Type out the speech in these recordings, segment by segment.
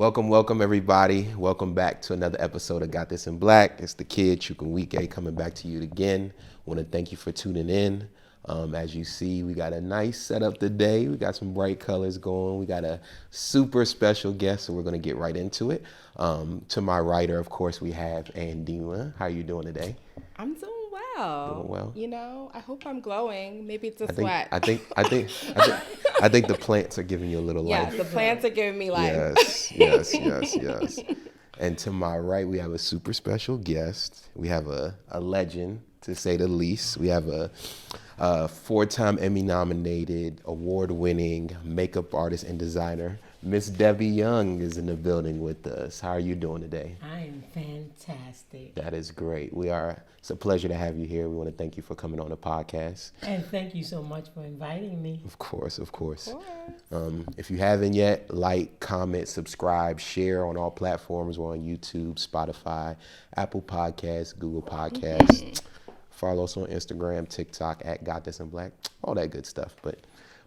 Welcome everybody. Welcome back to another episode of Got This in Black. It's the kid Chukwuemeka coming back to you again. Want to thank you for tuning in. As you see, we got a nice setup today. We got some bright colors going. We got a super special guest, so we're going to get right into it. To my right, of course, we have Andima. How are you doing today? I'm doing well. Doing well. You know, I hope I'm glowing. Maybe it's a sweat. I think the plants are giving you a little life. Yeah, the plants are giving me life. Yes. And to my right, we have a super special guest. We have a legend, to say the least. We have a 4-time Emmy-nominated, award-winning makeup artist and designer. Miss Debi Young is in the building with us. How are you doing today? I am fantastic. That is great. It's a pleasure to have you here. We want to thank you for coming on the podcast. And thank you so much for inviting me. Of course. If you haven't yet, like, comment, subscribe, share on all platforms. We're on YouTube, Spotify, Apple Podcasts, Google Podcasts. Follow us on Instagram, TikTok, at Got This in Black, all that good stuff. But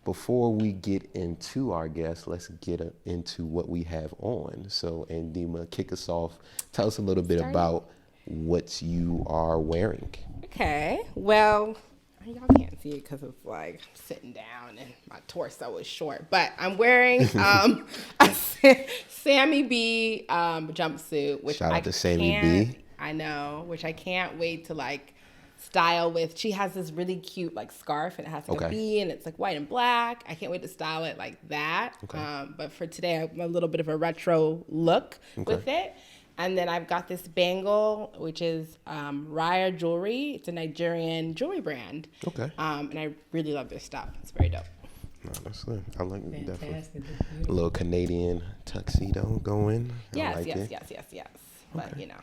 before we get into our guests, let's get into what we have on. So, Andima, kick us off. Tell us a little bit about what you are wearing. Okay. Well, y'all can't see it because it's like I'm sitting down and my torso is short. But I'm wearing a Sammy B jumpsuit. Which Shout out to Sammy B. I know, which I can't wait to style with. She has this really cute scarf and it has a bee and it's white and black. I can't wait to style it like that. But for today, I'm a little bit of a retro look with it. And then I've got this bangle, which is Raya Jewelery. It's a Nigerian jewelry brand. Okay. And I really love their stuff. It's very dope. No, that's good. I like it. Fantastic. Definitely. A little Canadian tuxedo going. Yes. Okay. But, you know.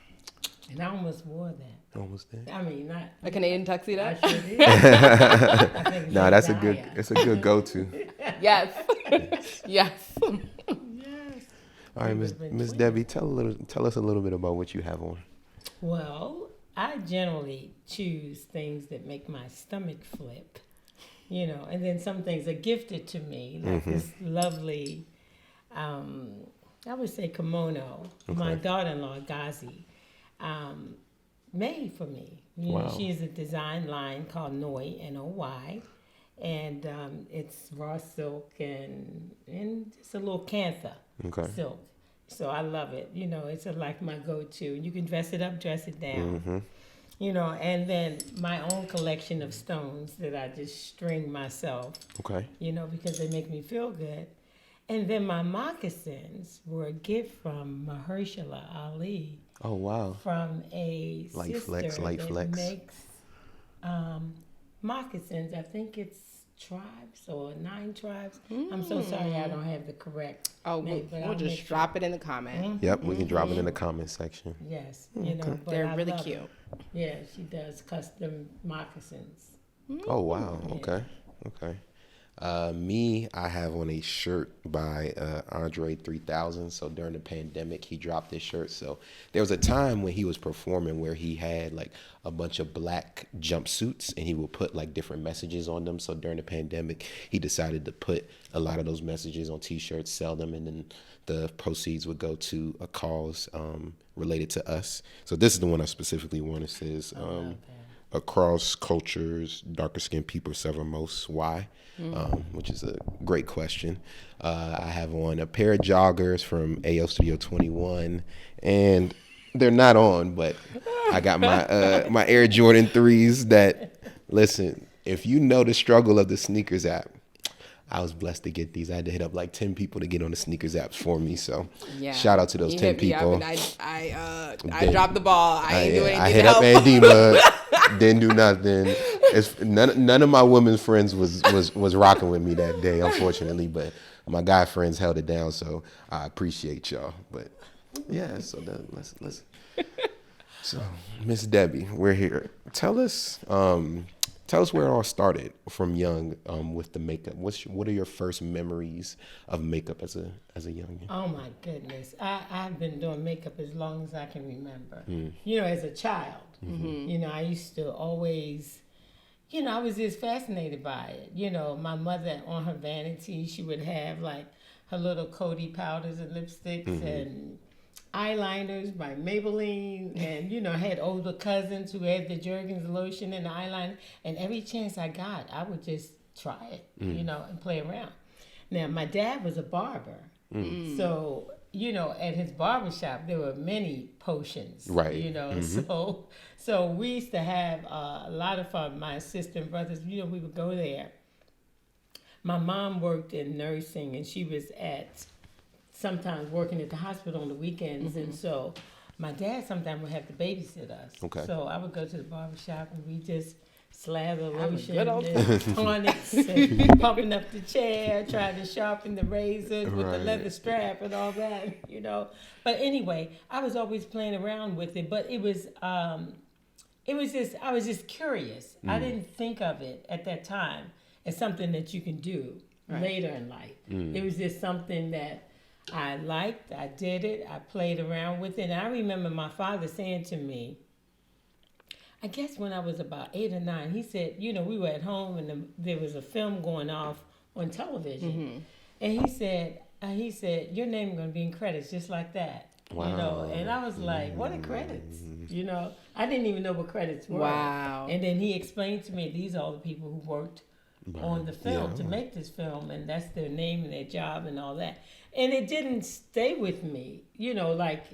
And I almost wore that. Almost there. I mean, not a Canadian tuxedo? I sure did. I think No, that's it's a good go-to. Yes. Yes. All right, Miss Debi, tell us a little bit about what you have on. Well, I generally choose things that make my stomach flip, and then some things are gifted to me, like this lovely, I would say kimono. Okay. My daughter-in-law, Gazi, made for me. Wow. She has a design line called Noi, N-O-Y, and it's raw silk and it's a little cantha silk. So I love it. It's my go-to. You can dress it up, dress it down. And then my own collection of stones that I just string myself. Okay. Because they make me feel good. And then my moccasins were a gift from Mahershala Ali. Oh, wow. From a light sister flex. that makes moccasins. I think it's tribes or 9 tribes. I'm so sorry I don't have the correct name. We'll just drop it in the comment. Yep, we can drop it in the comment section. Yes, but they're really cute. Yeah, she does custom moccasins. Oh, wow. Okay. Me, I have on a shirt by Andre 3000. So during the pandemic, he dropped this shirt. So there was a time when he was performing where he had a bunch of black jumpsuits and he would put different messages on them. So during the pandemic, he decided to put a lot of those messages on T-shirts, sell them, and then the proceeds would go to a cause related to us. So this is the one I specifically want. It says, across cultures, darker skinned people suffer most. Why? Which is a great question. I have on a pair of joggers from AO Studio 21, and they're not on, but I got my Air Jordan 3s that, listen, if you know the struggle of the sneakers app, I was blessed to get these. I had to hit up 10 people to get on the sneakers apps for me. So shout out to those 10 people. I dropped the ball. I ain't do anything I hit up Andima, didn't do nothing. None of my women's friends was rocking with me that day, unfortunately. But my guy friends held it down, so I appreciate y'all. But yeah, so let's. So Miss Debi, we're here. Tell us where it all started from young with the makeup. What are your first memories of makeup as a youngin? Oh my goodness, I've been doing makeup as long as I can remember. As a child, I used to always, I was just fascinated by it. My mother on her vanity, she would have like her little Coty powders and lipsticks and eyeliners by Maybelline, and I had older cousins who had the Jergens lotion and the eyeliner, and every chance I got, I would just try it, and play around. Now, my dad was a barber, so at his barbershop there were many potions, right? So we used to have a lot of fun. My sister and brothers, we would go there. My mom worked in nursing, and she was sometimes working at the hospital on the weekends, and so my dad sometimes would have to babysit us. Okay. So I would go to the barbershop, and we just slather lotion good old and tonics and pumping up the chair, trying to sharpen the razors with the leather strap and all that, But anyway, I was always playing around with it, but it was just, I was just curious. I didn't think of it at that time as something that you can do later in life. It was just something that I liked. I did it. I played around with it. And I remember my father saying to me, I guess when I was about 8 or 9, he said, we were at home and there was a film going off on television. And he said, your name is going to be in credits just like that. Wow. And I was like, what are credits? I didn't even know what credits were. Wow. And then he explained to me, these are all the people who worked on the film to make this film, and that's their name and their job and all that. And it didn't stay with me, like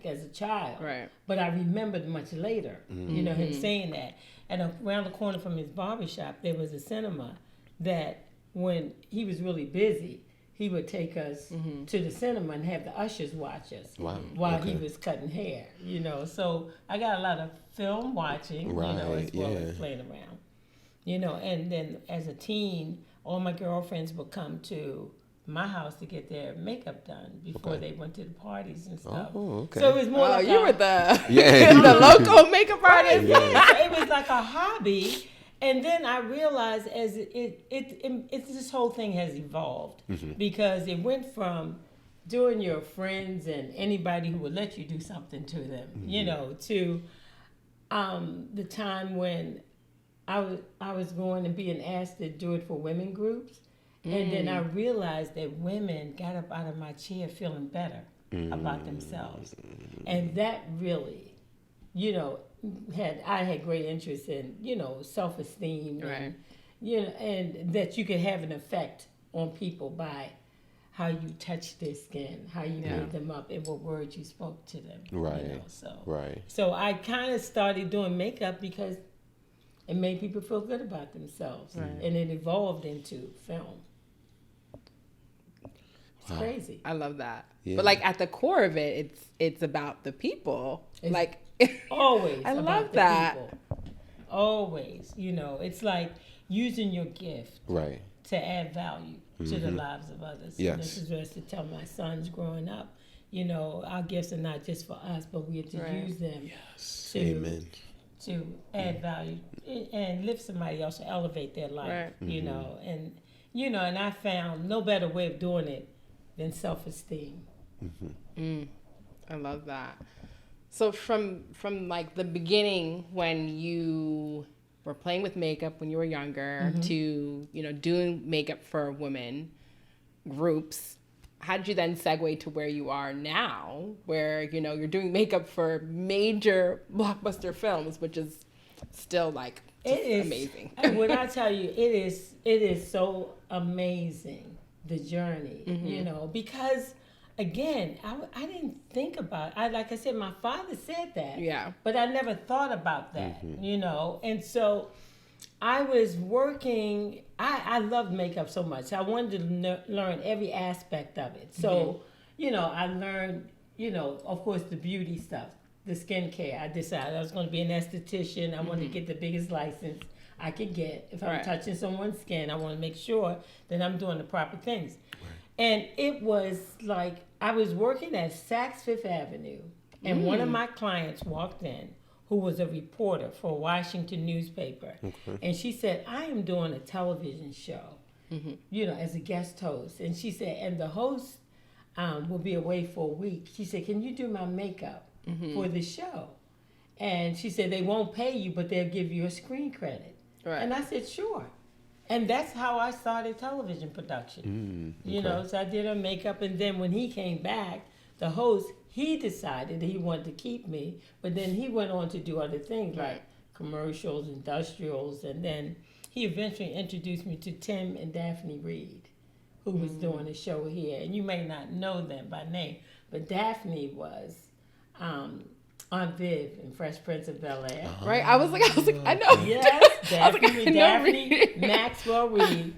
as a child. Right. But I remembered much later, him saying that. And around the corner from his barbershop, there was a cinema that when he was really busy, he would take us to the cinema and have the ushers watch us while he was cutting hair, So I got a lot of film watching, as well as playing around. And then as a teen, all my girlfriends would come to my house to get their makeup done before they went to the parties and stuff. Oh, okay. So it was more like you were the the local makeup artist. Yeah. It was like a hobby. And then I realized as it's this whole thing has evolved because it went from doing your friends and anybody who would let you do something to them, to the time when I was going and being asked to do it for women groups. And then I realized that women got up out of my chair feeling better about themselves. And that really, I had great interest in, self-esteem. Right. And that you could have an effect on people by how you touched their skin, how you made them up, and what words you spoke to them. Right. So I kind of started doing makeup because it made people feel good about themselves. Right. And it evolved into film. It's crazy. I love that. Yeah. But at the core of it, it's about the people. Always. I about love the that. People. Always. It's like using your gift to add value to the lives of others. Yes. And this is what I used to tell my sons growing up. Our gifts are not just for us, but we have to use them to add value and lift somebody else, to elevate their life. Right. And I found no better way of doing it than self-esteem. I love that. So from the beginning, when you were playing with makeup when you were younger, to doing makeup for women groups, how did you then segue to where you are now, where you're doing makeup for major blockbuster films, which is still amazing. When I tell you, it is so amazing, the journey, because again, I didn't think about it. Like I said, my father said that, but I never thought about that, and so I was working. I loved makeup so much. I wanted to learn every aspect of it. So, I learned, of course, the beauty stuff, the skincare. I decided I was going to be an esthetician. I wanted to get the biggest license I could get. If I'm touching someone's skin, I want to make sure that I'm doing the proper things. Right. And it was like I was working at Saks Fifth Avenue, and one of my clients walked in, who was a reporter for a Washington newspaper. Okay. And she said, I am doing a television show, as a guest host. And she said, and the host will be away for a week. She said, can you do my makeup for the show? And she said, they won't pay you, but they'll give you a screen credit. Right. And I said, sure. And that's how I started television production. You know, so I did her makeup, and then when he came back, the host, he decided he wanted to keep me, but then he went on to do other things like commercials, industrials, and then he eventually introduced me to Tim and Daphne Reed, who was doing a show here. And you may not know them by name, but Daphne was Aunt Viv in Fresh Prince of Bel-Air. Right. I was like, I know. Yes, Daphne, I know Reed. Maxwell Reed,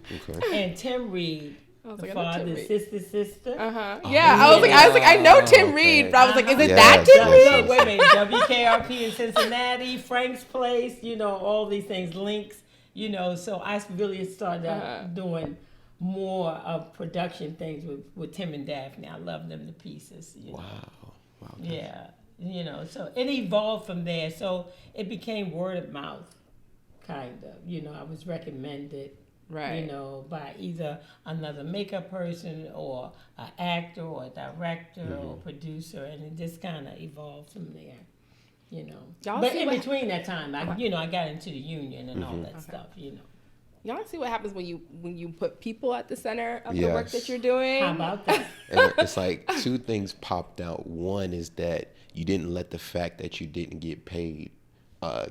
and Tim Reed, I was the like, I know Tim father, Reed. sister. Yeah, I was like, I know Tim Reed, but I was like, is it that Tim Reed? Look, wait a minute, WKRP in Cincinnati, Frank's Place, you know, all these things, links, you know, so I really started out doing more of production things with Tim and Daphne. I love them to pieces. You know? Wow. Yeah, you know, so it evolved from there. So it became word of mouth, kind of. You know, I was recommended, Right. you know, by either another makeup person or an actor or a director or producer, and it just kind of evolved from there, you know. Y'all But see in what- between that time, I got into the union and all that stuff, you know. Y'all see what happens when you put people at the center of the work that you're doing? How about that? And it's like two things popped out. One is that you didn't let the fact that you didn't get paid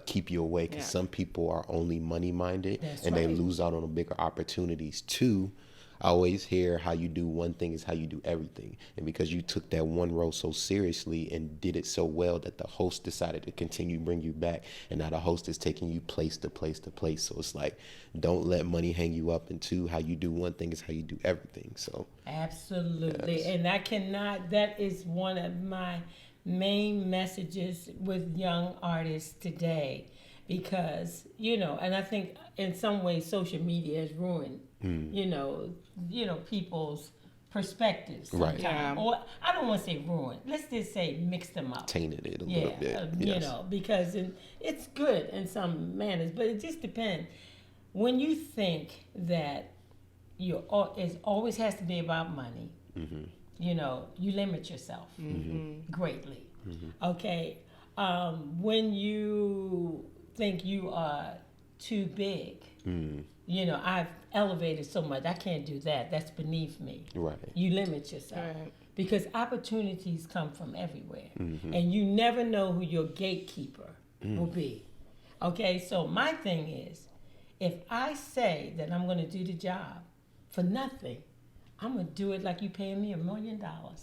keep you away, because some people are only money minded. That's and they right. lose out on the bigger opportunities. Two, I always hear how you do one thing is how you do everything. And because you took that one role so seriously and did it so well that the host decided to continue bring you back, and now the host is taking you place to place to place. So it's like, don't let money hang you up. And two, how you do one thing is how you do everything. So Absolutely. Yes. And that is one of my main messages with young artists today, because, you know, and I think in some ways social media has ruined, you know, people's perspectives sometimes. Right. Or I don't want to say ruined. Let's just say mix them up. tainted it a little bit. You Yes. know, because it's good in some manners, but it just depends. When you think that it always has to be about money, you know, you limit yourself greatly. Okay, when you think you are too big, you know, I've elevated so much, I can't do that. That's beneath me. Right. You limit yourself. Right. Because opportunities come from everywhere. And you never know who your gatekeeper will be. Okay, so my thing is, if I say that I'm going to do the job for nothing, I'm going to do it like you paying me $1 million.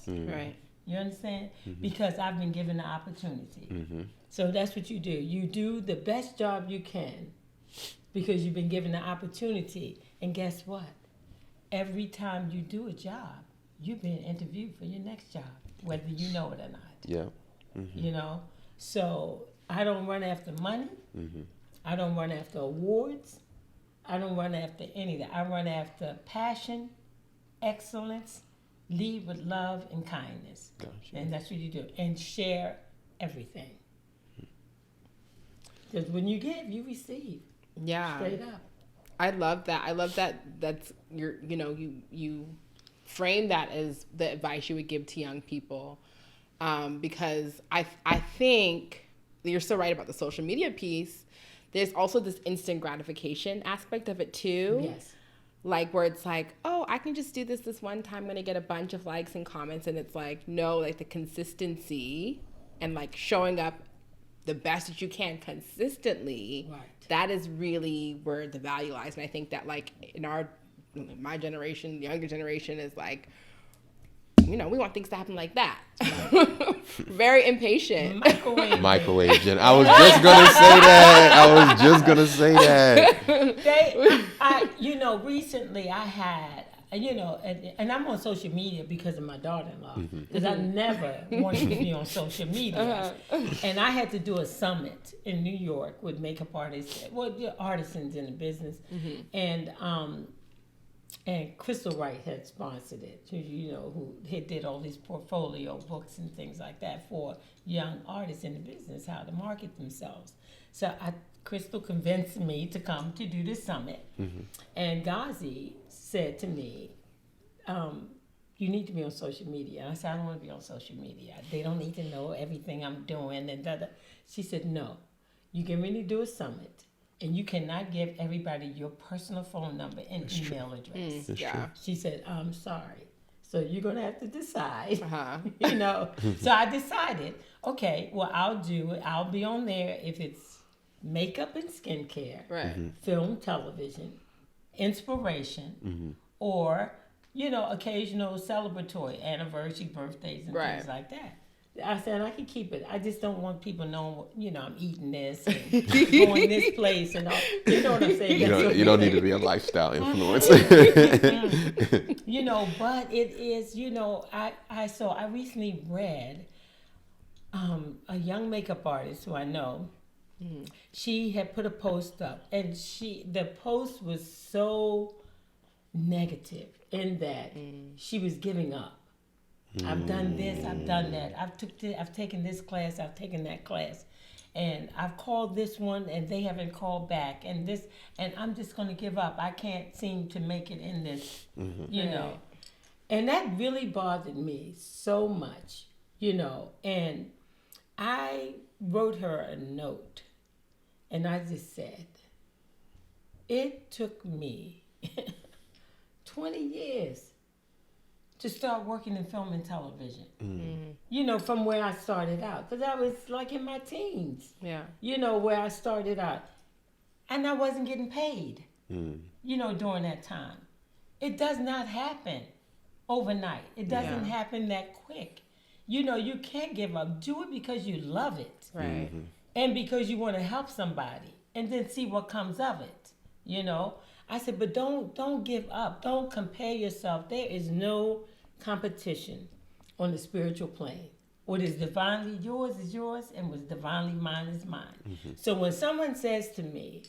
Right. You understand? Because I've been given the opportunity. So that's what you do. You do the best job you can because you've been given the opportunity. And guess what? Every time you do a job, you're being interviewed for your next job, whether you know it or not. Yeah. You know? So I don't run after money. I don't run after awards. I don't run after any of that. I run after passion, excellence, lead with love and kindness. Gotcha. And that's what you do. And share everything. Because when you give, you receive. Yeah. Straight up. I love that. I love that. That's you frame that as the advice you would give to young people, because I think you're so right about the social media piece. There's also this instant gratification aspect of it too. Yes. Like where it's like, oh, I can just do this one time, I'm gonna get a bunch of likes and comments, and it's like, no, like the consistency and like showing up the best that you can consistently. Right. That is really where the value lies. And I think that like in my generation, the younger generation is like, you know, we want things to happen like that. Very impatient. Microwave. Gen. I was just gonna say that. You know, recently I had, you know, and I'm on social media because of my daughter-in-law, because I never wanted to be on social media. And I had to do a summit in New York with makeup artists, artisans in the business, and Crystal Wright had sponsored it, you know, who did all these portfolio books and things like that for young artists in the business, how to market themselves. So Crystal convinced me to come to do the summit. And Ghazi said to me, you need to be on social media. And I said, I don't want to be on social media. They don't need to know everything I'm doing. And She said, no, you get ready to do a summit. and you cannot give everybody your personal phone number and email address. Yeah. She said, I'm sorry. So you're going to have to decide, Uh-huh. you know. So I decided, okay, well, I'll be on there if it's makeup and skincare, Right. film, television, inspiration, or, you know, occasional celebratory anniversary, birthdays, and Right. things like that. I said I can keep it. I just don't want people knowing, you know, I'm eating this and going this place and all. You know what I'm saying? You don't need to be a lifestyle influencer. You know, but it is, you know, I recently read a young makeup artist who I know. She had put a post up, and the post was so negative in that she was giving up. I've done this, I've done that. I've taken this class, I've taken that class. And I've called this one and they haven't called back, and I'm just gonna give up. I can't seem to make it in this, you know. And that really bothered me so much, you know. And I wrote her a note and I just said, it took me 20 years to start working in film and television. You know, from where I started out. Because I was like in my teens. Yeah. You know, where I started out. And I wasn't getting paid, you know, during that time. It does not happen overnight. It doesn't happen that quick. You know, you can't give up. Do it because you love it. Right. And because you want to help somebody. And then see what comes of it. You know? I said, but don't give up. Don't compare yourself. There is no competition on the spiritual plane. What is divinely yours is yours, and what's divinely mine is mine. So when someone says to me,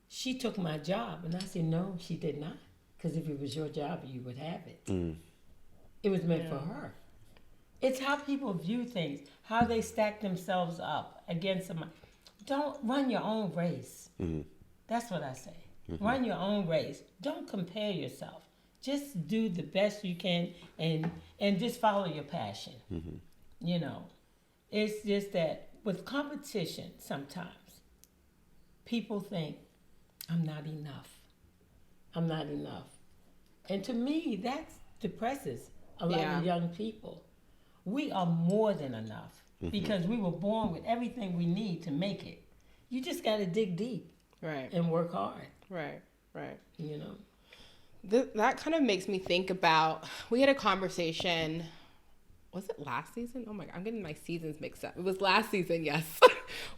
she took my job, and I say, no, she did not. Because if it was your job, you would have it. It was meant for her. It's how people view things, how they stack themselves up against somebody. Don't run your own race. That's what I say. Run your own race. Don't compare yourself. Just do the best you can and just follow your passion. You know, it's just that with competition, sometimes people think, I'm not enough. I'm not enough. And to me, that depresses a lot of young people. We are more than enough because we were born with everything we need to make it. You just got to dig deep. Right. And work hard. Right. You know. That kind of makes me think about, we had a conversation, was it last season? Oh my God, I'm getting my seasons mixed up. It was last season, yes.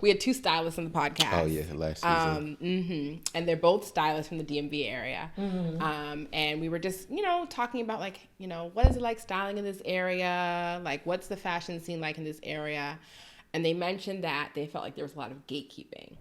We had two stylists on the podcast. Oh yeah, last season. And they're both stylists from the DMV area. And we were just, you know, talking about like, you know, what is it like styling in this area? Like, what's the fashion scene like in this area? And they mentioned that they felt like there was a lot of gatekeeping.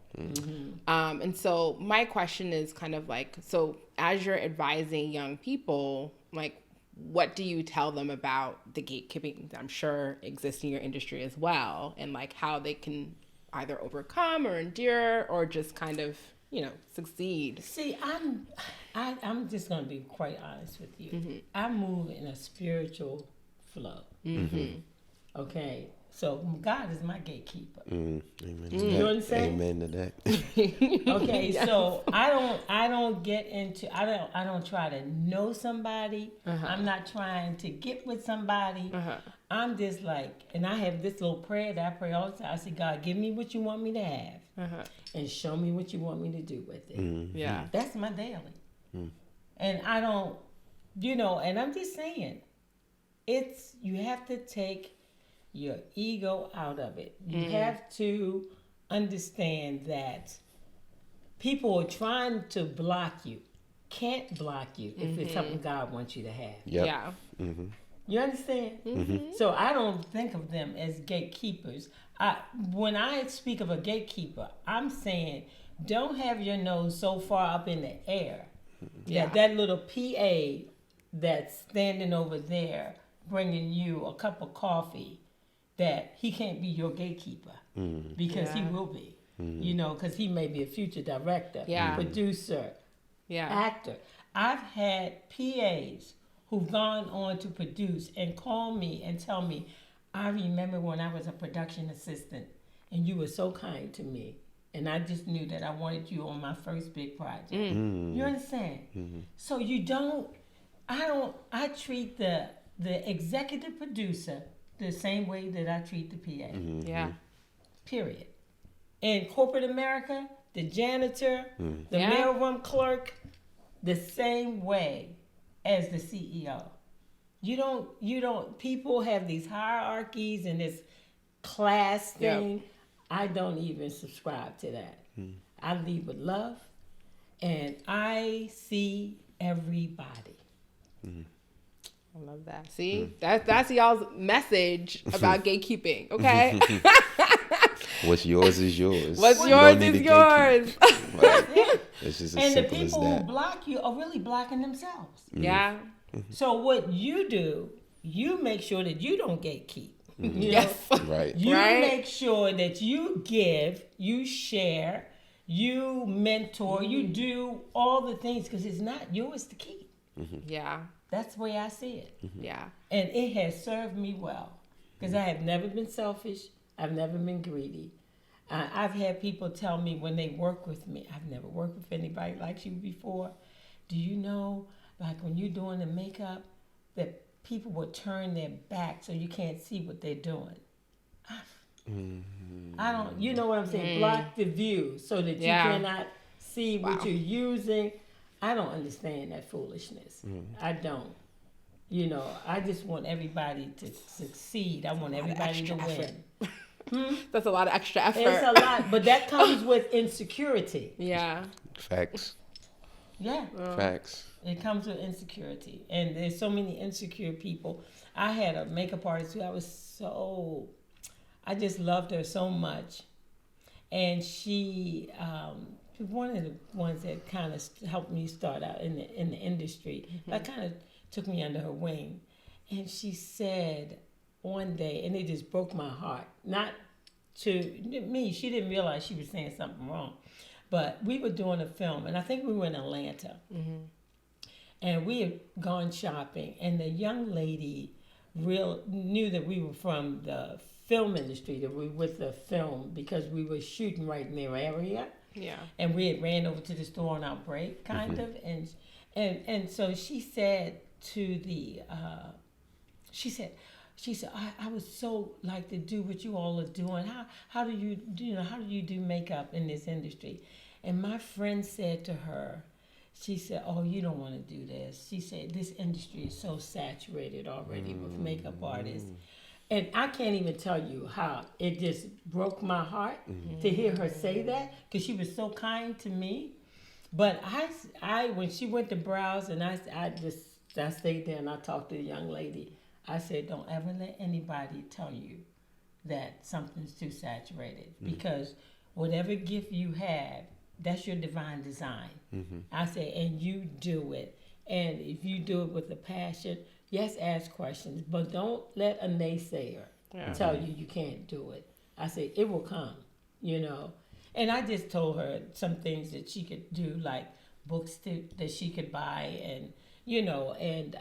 And so my question is kind of like, so as you're advising young people, like, what do you tell them about the gatekeeping that I'm sure exists in your industry as well? And like how they can either overcome or endure or just kind of, you know, succeed? See, I'm just going to be quite honest with you. I move in a spiritual flow. Okay? So God is my gatekeeper. Amen. You understand? Amen to that. Okay, so I don't get into I don't try to know somebody. I'm not trying to get with somebody. I'm just like, and I have this little prayer that I pray all the time. I say, God, give me what you want me to have, and show me what you want me to do with it. Yeah, that's my daily. And I don't, you know, and I'm just saying, you have to take your ego out of it. You have to understand that people are trying to block you, can't block you if it's something God wants you to have. Yeah. You understand? So I don't think of them as gatekeepers. When I speak of a gatekeeper, I'm saying don't have your nose so far up in the air that little PA that's standing over there bringing you a cup of coffee, that he can't be your gatekeeper because he will be, you know, because he may be a future director, producer, actor. I've had PAs who've gone on to produce and call me and tell me, I remember when I was a production assistant and you were so kind to me and I just knew that I wanted you on my first big project. You understand? So I treat the executive producer the same way that I treat the PA. Yeah. Period. In corporate America, the janitor, the mailroom clerk, the same way as the CEO. You don't, people have these hierarchies and this class thing. Yep. I don't even subscribe to that. I lead with love, and I see everybody. I love that. See, that's y'all's message about gatekeeping, okay? What's yours is yours. What's yours is yours. Right. It's just as and simple the people as that. who block you are really blocking themselves. Yeah. So what you do, you make sure that you don't gatekeep. Yes. Right. You make sure that you give, you share, you mentor, you do all the things because it's not yours to keep. Yeah. That's the way I see it. Yeah. And it has served me well because I have never been selfish. I've never been greedy. I've had people tell me when they work with me, I've never worked with anybody like you before. Do you know, like when you're doing the makeup, that people will turn their back so you can't see what they're doing? I don't, you know what I'm saying? Block the view so that you cannot see what you're using. I don't understand that foolishness. I don't. You know, I just want everybody to succeed. I want everybody to win. That's a lot of extra effort. It's a lot, but that comes with insecurity. Yeah. Facts. Yeah. Facts. It comes with insecurity. And there's so many insecure people. I had a makeup artist who I just loved her so much. And she, one of the ones that kind of helped me start out in the industry, that kind of took me under her wing. And she said one day, and it just broke my heart, not to me, she didn't realize she was saying something wrong, but we were doing a film, and I think we were in Atlanta, and we had gone shopping, and the young lady knew that we were from the film industry, that we were with the film, because we were shooting right in their area. Yeah. And we had ran over to the store on our break, kind of, and so she said to the, she said, I would so like to do what you all are doing. How do you do makeup in this industry? And my friend said to her, she said, oh, you don't want to do this. She said, this industry is so saturated already with makeup artists. And I can't even tell you how it just broke my heart to hear her say that, because she was so kind to me. But I when she went to browse, and I stayed there and I talked to the young lady. I said, don't ever let anybody tell you that something's too saturated, because whatever gift you have, that's your divine design. I say, and you do it. And if you do it with a passion, yes, ask questions, but don't let a naysayer tell you can't do it. I say, it will come, you know. And I just told her some things that she could do, like books that she could buy, and, you know, and,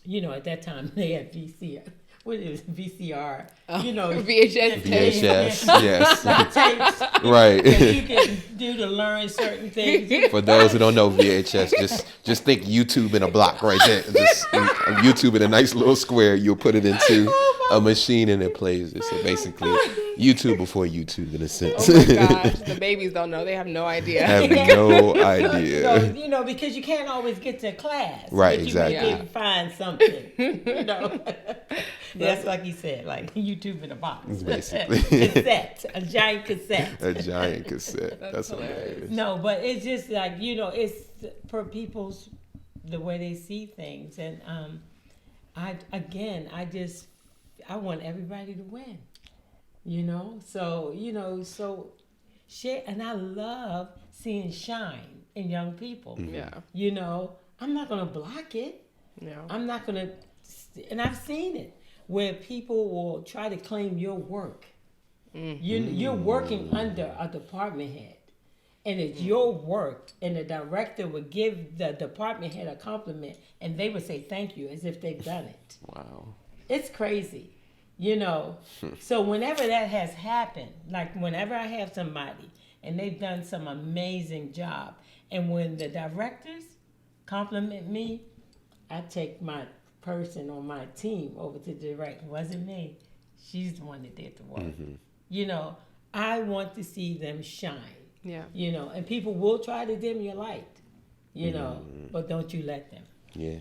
you know, at that time they had VCR. What is VCR? You know, VHS tapes. VHS, yes. Tapes Right. that you can do to learn certain things. For those who don't know VHS, just think YouTube in a block right there. Just YouTube in a nice little square. You'll put it into a machine and it plays it. So basically, YouTube before YouTube in a sense. Oh my gosh, the babies don't know. They have no idea. Have no idea. So, you know, because you can't always get to class. Right, but exactly. You may find something, you know. That's like he said, like YouTube in a box. Basically. Cassette, a giant cassette. A giant cassette. That's hilarious. No, but it's just like, you know, it's per people's, the way they see things. And I want everybody to win, you know? So, you know, share. And I love seeing shine in young people. Yeah. You know, I'm not going to block it. No. I'm not going to, and I've seen it, where people will try to claim your work. You're working under a department head, and it's your work, and the director would give the department head a compliment, and they would say thank you as if they've done it. Wow. It's crazy. you know. So whenever that has happened, like whenever I have somebody and they've done some amazing job, and when the directors compliment me, I take my person on my team over to the director. It wasn't me. She's the one that did the work. You know, I want to see them shine. Yeah. You know, and people will try to dim your light, you know, but don't you let them. Yeah.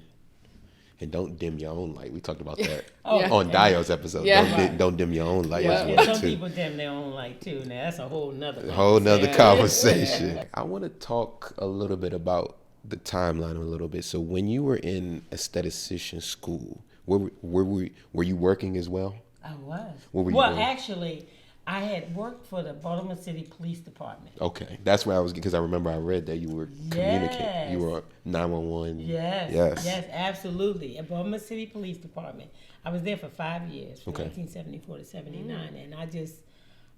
And don't dim your own light. We talked about that Yeah. on Dio's episode. Yeah. Don't dim your own light as Yeah, well, some too. people dim their own light too. Now that's a whole nother Conversation. I want to talk a little bit about the timeline a little bit. So when you were in aesthetician school, were you working as well? I was. What were you well, doing? actually, I had worked for the Baltimore City Police Department. Okay, that's where I was, because I remember I read that you were communicating. You were 911. Yes, absolutely. At Baltimore City Police Department. I was there for 5 years, from Okay. 1974 to 79, and I just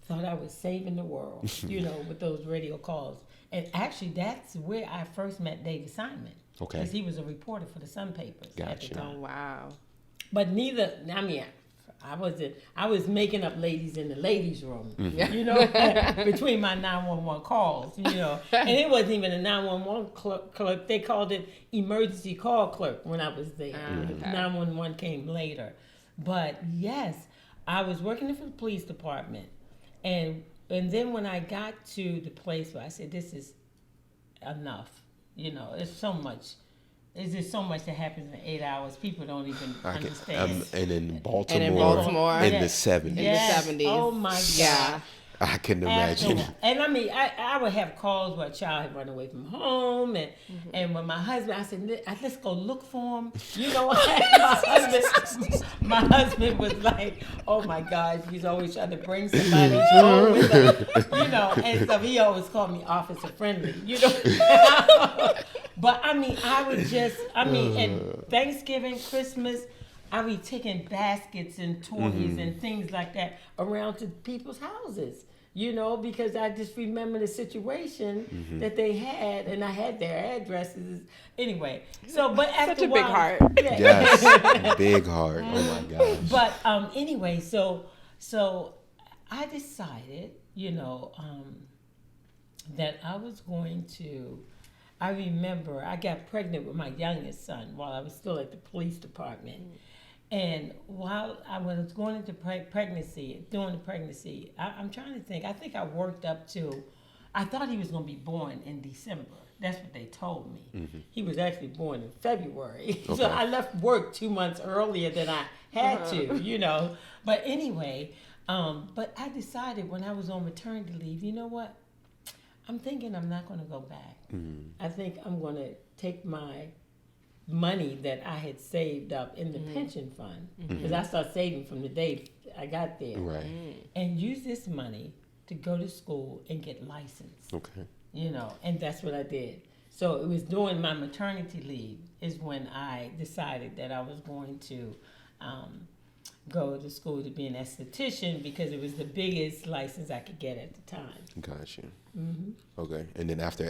thought I was saving the world, you know, with those radio calls. And actually, that's where I first met David Simon. Okay. Because he was a reporter for the Sun Papers at the Gotcha. time. Oh, wow. But I was making up ladies in the ladies' room, you know, between my 911 calls, you know. And it wasn't even a 911 clerk. They called it emergency call clerk when I was there. 911 came later. But yes, I was working for the police department. And then when I got to the place where I said, this is enough, you know, it's so much. There's just so much that happens in 8 hours. People don't even understand. And in Baltimore, Baltimore. in the 70s. Yes. In the 70s. Oh my God. Yeah. I couldn't imagine. And I mean, I would have calls where a child had run away from home, and when my husband, I said, let's go look for him. You know what? My husband was like, oh my God, he's always trying to bring somebody home with him, you know, and so he always called me officer friendly, you know. But I mean, and Thanksgiving, Christmas, I be taking baskets and toys and things like that around to people's houses, you know, because I just remember the situation that they had, and I had their addresses. Anyway, so, but after Such a big heart. Yeah. Yes, big heart. Oh my gosh. But anyway, so I decided, you know, that I was going to. I remember I got pregnant with my youngest son while I was still at the police department. And while I was going into pregnancy, during the pregnancy, I'm trying to think. I think I worked up to, I thought he was going to be born in December. That's what they told me. He was actually born in February. Okay. So I left work 2 months earlier than I had to, you know. But anyway, but I decided when I was on maternity leave, you know what? I'm thinking I'm not going to go back. I think I'm going to take my money that I had saved up in the pension fund, because I started saving from the day I got there, and use this money to go to school and get licensed. Okay. You know, and that's what I did. So it was during my maternity leave is when I decided that I was going to go to school to be an esthetician, because it was the biggest license I could get at the time. Gotcha. Okay. And then after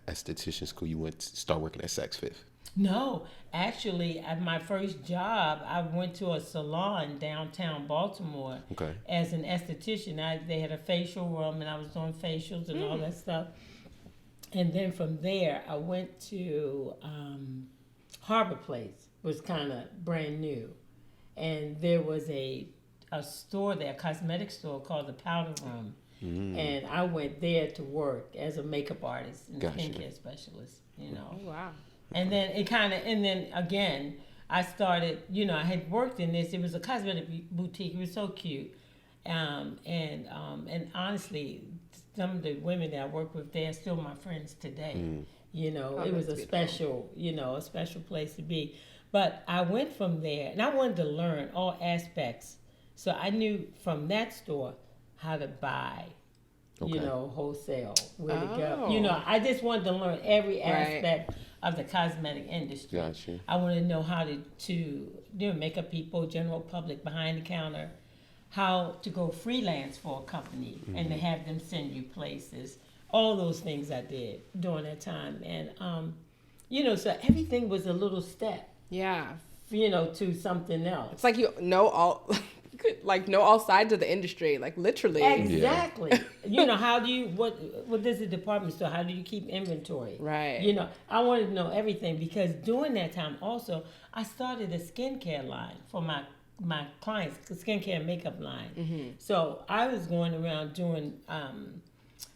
esthetician school, you went to start working at Saks Fifth. No, actually, at my first job, I went to a salon downtown Baltimore as an esthetician. They had a facial room, and I was doing facials and all that stuff. And then from there, I went to Harbor Place. It was kind of brand new. And there was a store there, a cosmetic store called the Powder Room. And I went there to work as a makeup artist and skincare specialist, you know. Oh, wow. And then and then again, I started, you know, I had worked in this. It was a cosmetic boutique. It was so cute. And honestly, some of the women that I work with, they are still my friends today. You know, it was a special, you know, a special place to be. But I went from there, and I wanted to learn all aspects. So I knew from that store how to buy, you know, wholesale, where to go. You know, I just wanted to learn every aspect of the cosmetic industry. Gotcha. I wanted to know how to you know, makeup people, general public, behind the counter, how to go freelance for a company and to have them send you places. All those things I did during that time. And, you know, so everything was a little step. Yeah. You know, to something else. It's like you know all could like know all sides of the industry, like literally. Exactly. You know, how do you, what is the department store? How do you keep inventory? Right. You know, I wanted to know everything because during that time also, I started a skincare line for my clients, skincare and makeup line. So I was going around doing,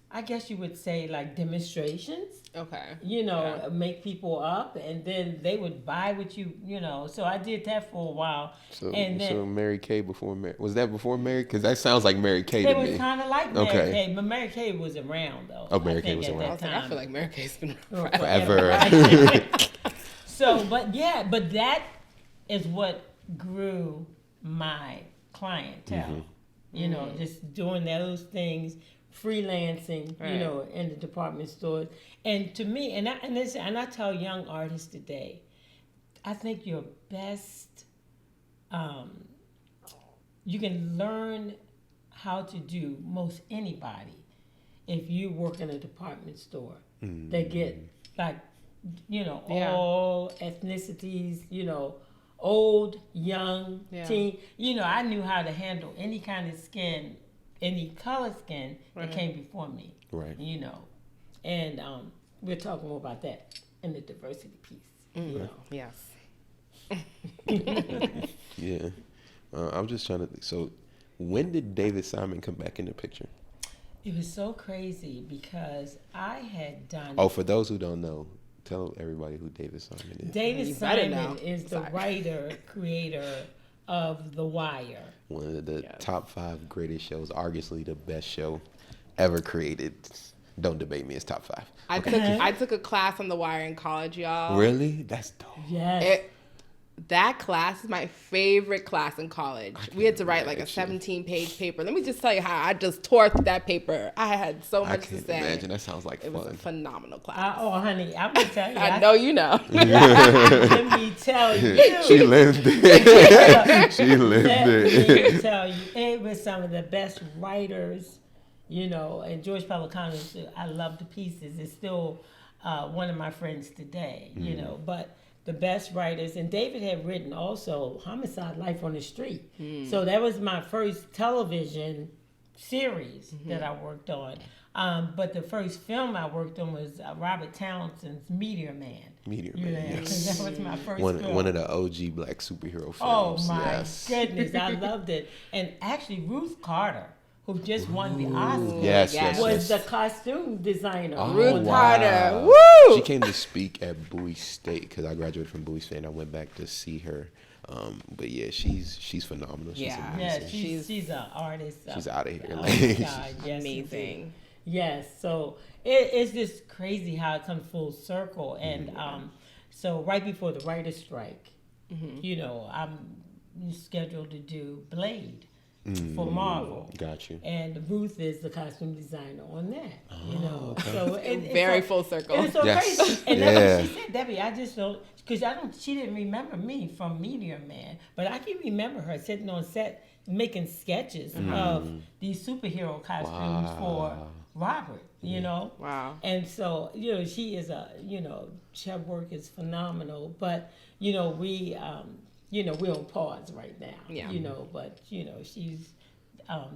I guess you would say like demonstrations. Okay. You know, make people up, and then they would buy what you know. So I did that for a while. So, and then, so Mary Kay before Mary, was that before Mary? Because that sounds like Mary Kay to it was me. kind of like Mary Okay. Kay, but Mary Kay was around though. Oh, Mary I Kay think was at around. that I was like, time. I feel like Mary Kay's been Forever. Right. So, but that is what grew my clientele. You know, just doing those things, freelancing, you know, in the department stores. And to me, and I tell young artists today, I think your best, you can learn how to do most anybody if you work in a department store. They get like, you know, all ethnicities, you know, old, young, teen. You know, I knew how to handle any kind of skin, any color skin that came before me. Right. You know, and we'll talk more about that in the diversity piece. You know. Yes. Yeah. I'm just trying to think. So, when did David Simon come back in the picture? It was so crazy because I had done. Oh, for those who don't know, tell everybody who David Simon is. David You better know. Simon is the Sorry. writer, creator of The Wire. One of the top 5 greatest shows, arguably the best show ever created. Don't debate me, it's top 5. I took a class on The Wire in college, y'all. Really? That's dope. Yes. That class is my favorite class in college. We had to write like a imagine. 17-page paper. Let me just tell you how I just tore through that paper. I had so I much to can't say. imagine. That sounds like It was a fun. phenomenal class. Oh, honey, I'm gonna tell you. I know you know. Let me tell you. She lived it. She lived Let it. me tell you, it was some of the best writers, you know, and George Pelicano, I love the pieces. It's still one of my friends today, you know, but the best writers. And David had written also Homicide: Life on the Street. So that was my first television series that I worked on. But the first film I worked on was Robert Townsend's Meteor Man. Meteor You Man, know, yes. that was my first One film. of the OG black superhero films. Oh my yes. goodness, I loved it. And actually, Ruth Carter, who just won the Oscar, Yes, yes, was yes. the costume designer. Ruth wow. Carter. Woo! She came to speak at Bowie State because I graduated from Bowie State and I went back to see her. But yeah, she's phenomenal. She's Yeah. amazing. Yeah, she's an artist. She's out of here. Oh Like, my God, yes, Amazing. indeed. Yes, so it's just crazy how it comes full circle. And so right before the writer's strike, you know, I'm scheduled to do Blade for Marvel. Got you. And Ruth is the costume designer on that, you know. So it's Very so, full circle. It was so Yes. crazy. And Yeah. that's what she said, Debbie, I just don't, because she didn't remember me from Meteor Man, but I can remember her sitting on set making sketches of these superhero costumes for Robert, you know. Wow. And so, you know, she is her work is phenomenal, but, you know, we're on pause right now, Yeah. you know, but, you know, she's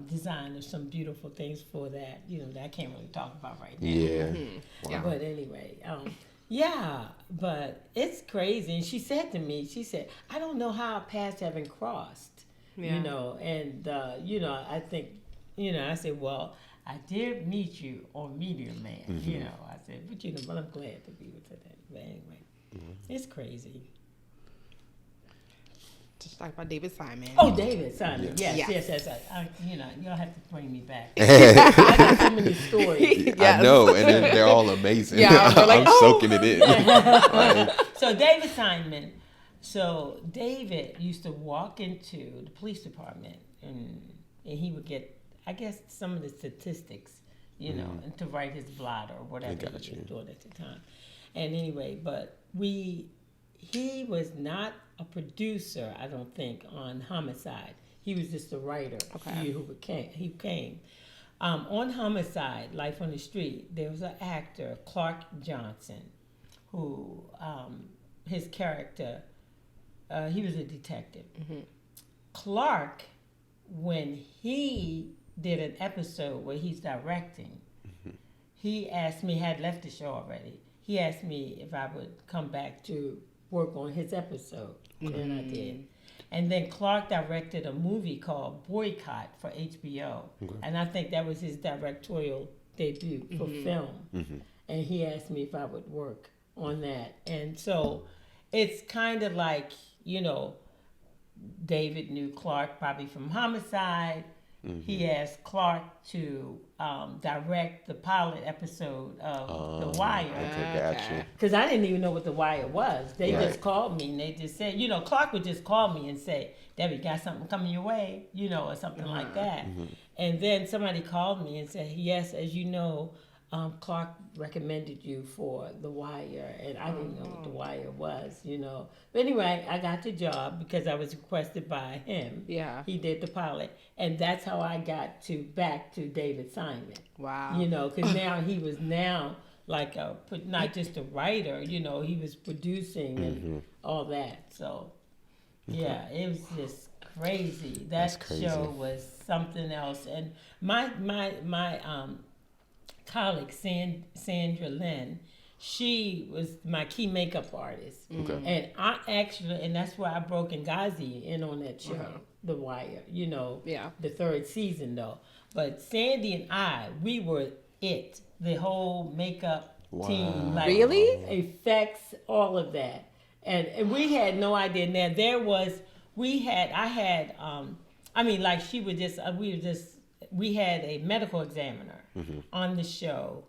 designed some beautiful things for that, you know, that I can't really talk about right now. Yeah. Yeah. But anyway, yeah, but it's crazy. And she said to me, I don't know how our paths haven't crossed, Yeah. you know, and, you know, I think, you know, I said, well, I did meet you on Meteor Man, you know, I said, but you know, but I'm glad to be with her. But anyway, it's crazy. Just talk about David Simon. Oh, David Simon. Yes. Yes. You know, y'all have to bring me back. I got so many stories. Yes. I know, and they're all amazing. Yeah, we're like, I'm oh. soaking it in. So David Simon. So David used to walk into the police department and he would get, I guess, some of the statistics, you know, and to write his blot or whatever he was doing at the time. And anyway, but he was not a producer, I don't think, on Homicide. He was just a writer he came. On Homicide, Life on the Street, there was an actor, Clark Johnson, who his character, he was a detective. Clark when he did an episode where he's directing, he asked me, had left the show already. He asked me if I would come back to work on his episode, and I did. And then Clark directed a movie called Boycott for HBO, and I think that was his directorial debut for film. And he asked me if I would work on that. And so it's kind of like, you know, David knew Clark probably from Homicide. He asked Clark to direct the pilot episode of The Wire. Okay, gotcha. Because I didn't even know what The Wire was. They just called me and they just said, you know, Clark would just call me and say, Debbie, got something coming your way, you know, or something like that. And then somebody called me and said, yes, as you know, Clark recommended you for The Wire, and I didn't know what The Wire was, you know. But anyway, I got the job because I was requested by him. Yeah. He did the pilot, and that's how I got back to David Simon. Wow. You know, because now he was like not just a writer, you know, he was producing and all that. So, yeah, it was just crazy. That crazy. show was something else, and my colleague Sandra Lynn, she was my key makeup artist, and I actually, and that's why I broke Ngazi in on that show, The Wire. You know, the third season though. But Sandy and I, we were the whole makeup team, like really effects, all of that, and we had no idea. Now we had a medical examiner on the show,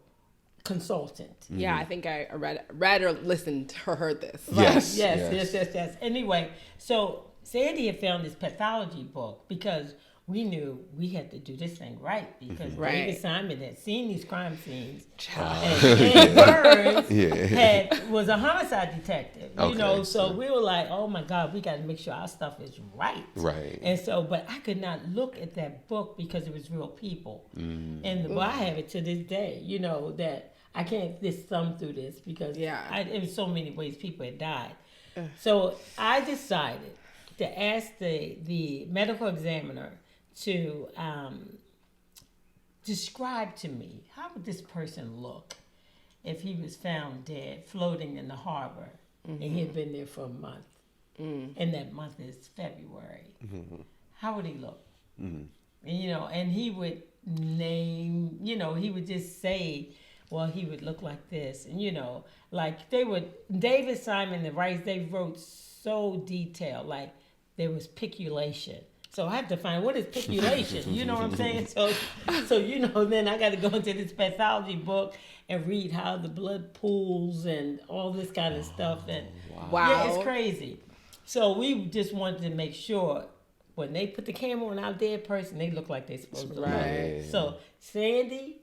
consultant. Yeah, I think I read or listened or heard this. Yes. Anyway, so Sandy had found this pathology book because we knew we had to do this thing right because David Simon had seen these crime scenes. And Burns was a homicide detective, you know, so we were like, oh my God, we got to make sure our stuff is right. Right. And so, but I could not look at that book because it was real people. And I have it to this day, you know, that I can't just thumb through this because it was so many ways people had died. So I decided to ask the medical examiner to describe to me how would this person look if he was found dead floating in the harbor and he had been there for a month and that month is February. How would he look? And, you know, and he would name, you know, he would just say, well, he would look like this, and you know, like David Simon, the rights, they wrote so detailed, like there was piculation. So I have to find what is piculation. You know what I'm saying? So you know, then I got to go into this pathology book and read how the blood pools and all this kind of stuff. And yeah, it's crazy. So we just wanted to make sure when they put the camera on our dead person, they look like they're supposed to look. So Sandy,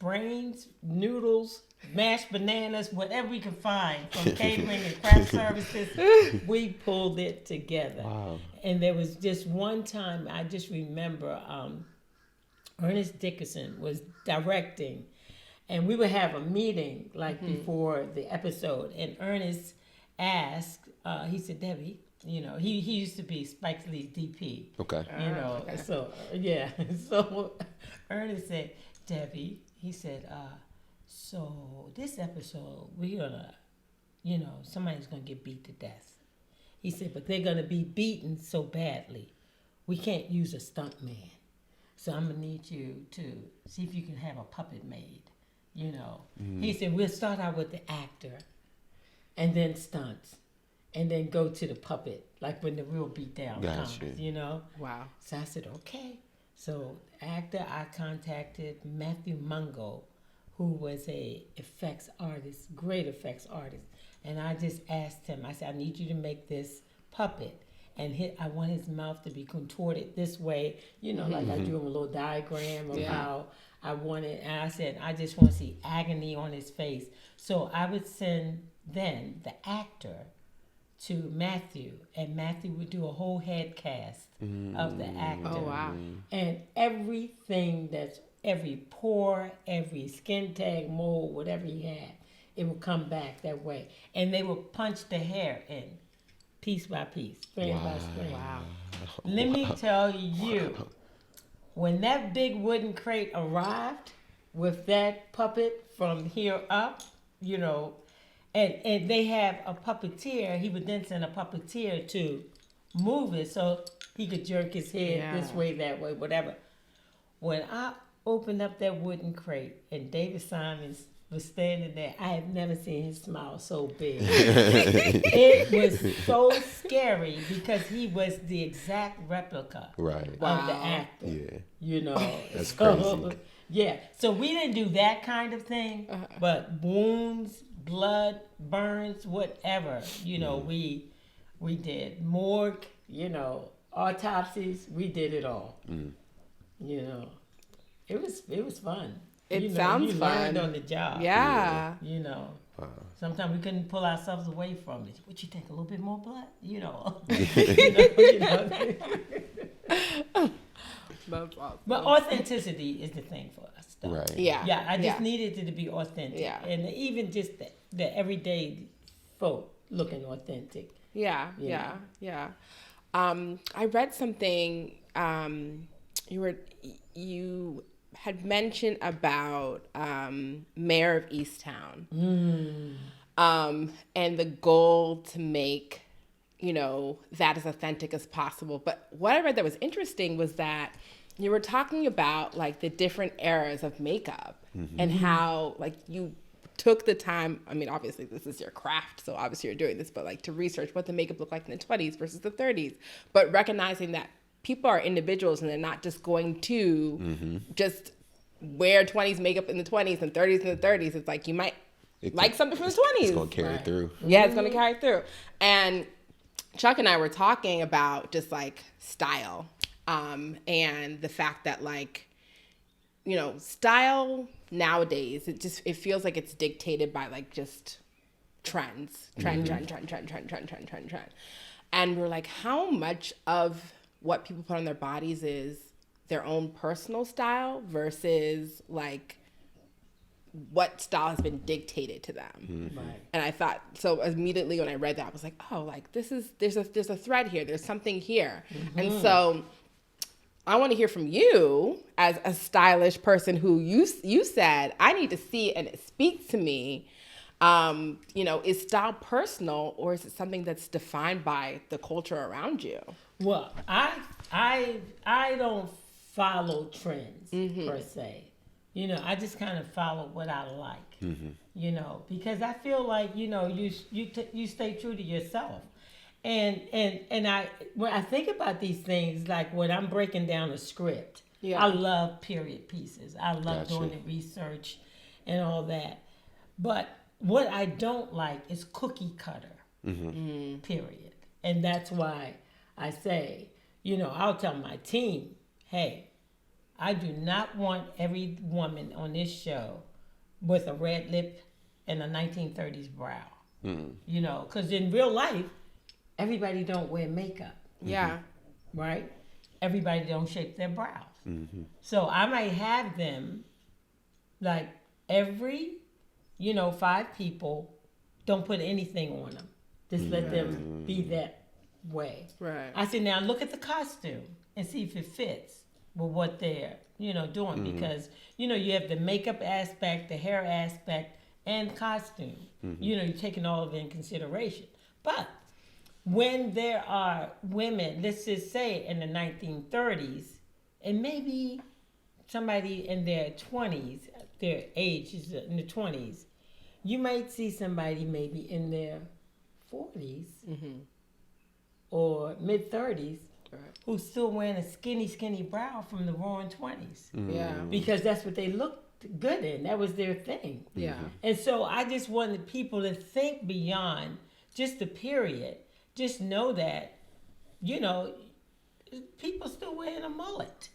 brains, noodles, mashed bananas, whatever we could find from catering and craft services, we pulled it together. Wow. And there was just one time, I just remember Ernest Dickerson was directing, and we would have a meeting like before the episode, and Ernest asked, he said, Debbie, you know, he used to be Spike Lee's DP. Okay. You know, so, yeah. So Ernest said, Debbie, he said, so this episode, we're going to, you know, somebody's going to get beat to death. He said, but they're going to be beaten so badly, we can't use a stunt man. So I'm going to need you to see if you can have a puppet made, you know. He said, we'll start out with the actor and then stunts and then go to the puppet, like when the real beatdown comes, you know. Wow. So I said, okay. So actor, I contacted Matthew Mungo, who was a effects artist, great effects artist. And I just asked him, I said, I need you to make this puppet. And I want his mouth to be contorted this way, you know, like I drew him a little diagram of how I want it. And I said, I just want to see agony on his face. So I would send then the actor to Matthew, and Matthew would do a whole head cast of the actor. Oh, wow. And everything every pore, every skin tag, mole, whatever he had, it would come back that way. And they would punch the hair in piece by piece, frame by frame. Wow. Let me tell you, when that big wooden crate arrived with that puppet from here up, and they have a puppeteer, he would then send a puppeteer to move it so he could jerk his head this way, that way, whatever. When I opened up that wooden crate and David Simons was standing there, I have never seen him smile so big. It was so scary because he was the exact replica of the actor. Yeah. That's crazy. Yeah, so we didn't do that kind of thing, but wounds, blood, burns, whatever, we did. Morgue, autopsies, we did it all. It was fun. It sounds fun. You learned on the job. Yeah. Sometimes we couldn't pull ourselves away from it. What you think? A little bit more blood? That's awesome. But authenticity is the thing for us, though. Right. Yeah. Yeah, I just needed it to be authentic. Yeah. And even just the everyday folk looking authentic. Yeah. I read something you had mentioned about Mare of Easttown. And the goal to make, that as authentic as possible. But what I read that was interesting was that you were talking about like the different eras of makeup and how like you took the time, I mean, obviously this is your craft, so obviously you're doing this, but like to research what the makeup looked like in the 20s versus the 30s, but recognizing that people are individuals and they're not just going to just wear 20s makeup in the 20s and 30s in the 30s. It's like you might like something from the 20s. It's going to carry through. Yeah, it's going to carry through. And Chuck and I were talking about just like style and the fact that like, style nowadays, it feels like it's dictated by like just trends. Trend. And we're like, how much of what people put on their bodies is their own personal style versus like what style has been dictated to them. Right. And I thought, so immediately when I read that, I was like, oh, like there's a thread here. There's something here. And so I want to hear from you as a stylish person who you said, I need to see it and it speaks to me. Is style personal or is it something that's defined by the culture around you? Well, I don't follow trends per se. I just kind of follow what I like. Because I feel like you stay true to yourself. And when I think about these things, like when I'm breaking down a script, I love period pieces. I love doing the research and all that. But what I don't like is cookie cutter. Period. And that's why I say, I'll tell my team, hey, I do not want every woman on this show with a red lip and a 1930s brow. Because in real life, everybody don't wear makeup. Yeah. Right? Everybody don't shape their brows. So I might have them, like every, 5 people, don't put anything on them. Just let them be that way. Right. I say, now look at the costume and see if it fits with what they're, doing. Because, you have the makeup aspect, the hair aspect, and costume. You're taking all of it in consideration. But when there are women, let's just say in the 1930s, and maybe somebody in their 20s, their age is in the 20s, you might see somebody maybe in their 40s or mid-30s who's still wearing a skinny brow from the roaring 20s. Yeah. Because that's what they looked good in. That was their thing. Yeah. And so I just wanted people to think beyond just the period. Just know that, people still wearing a mullet.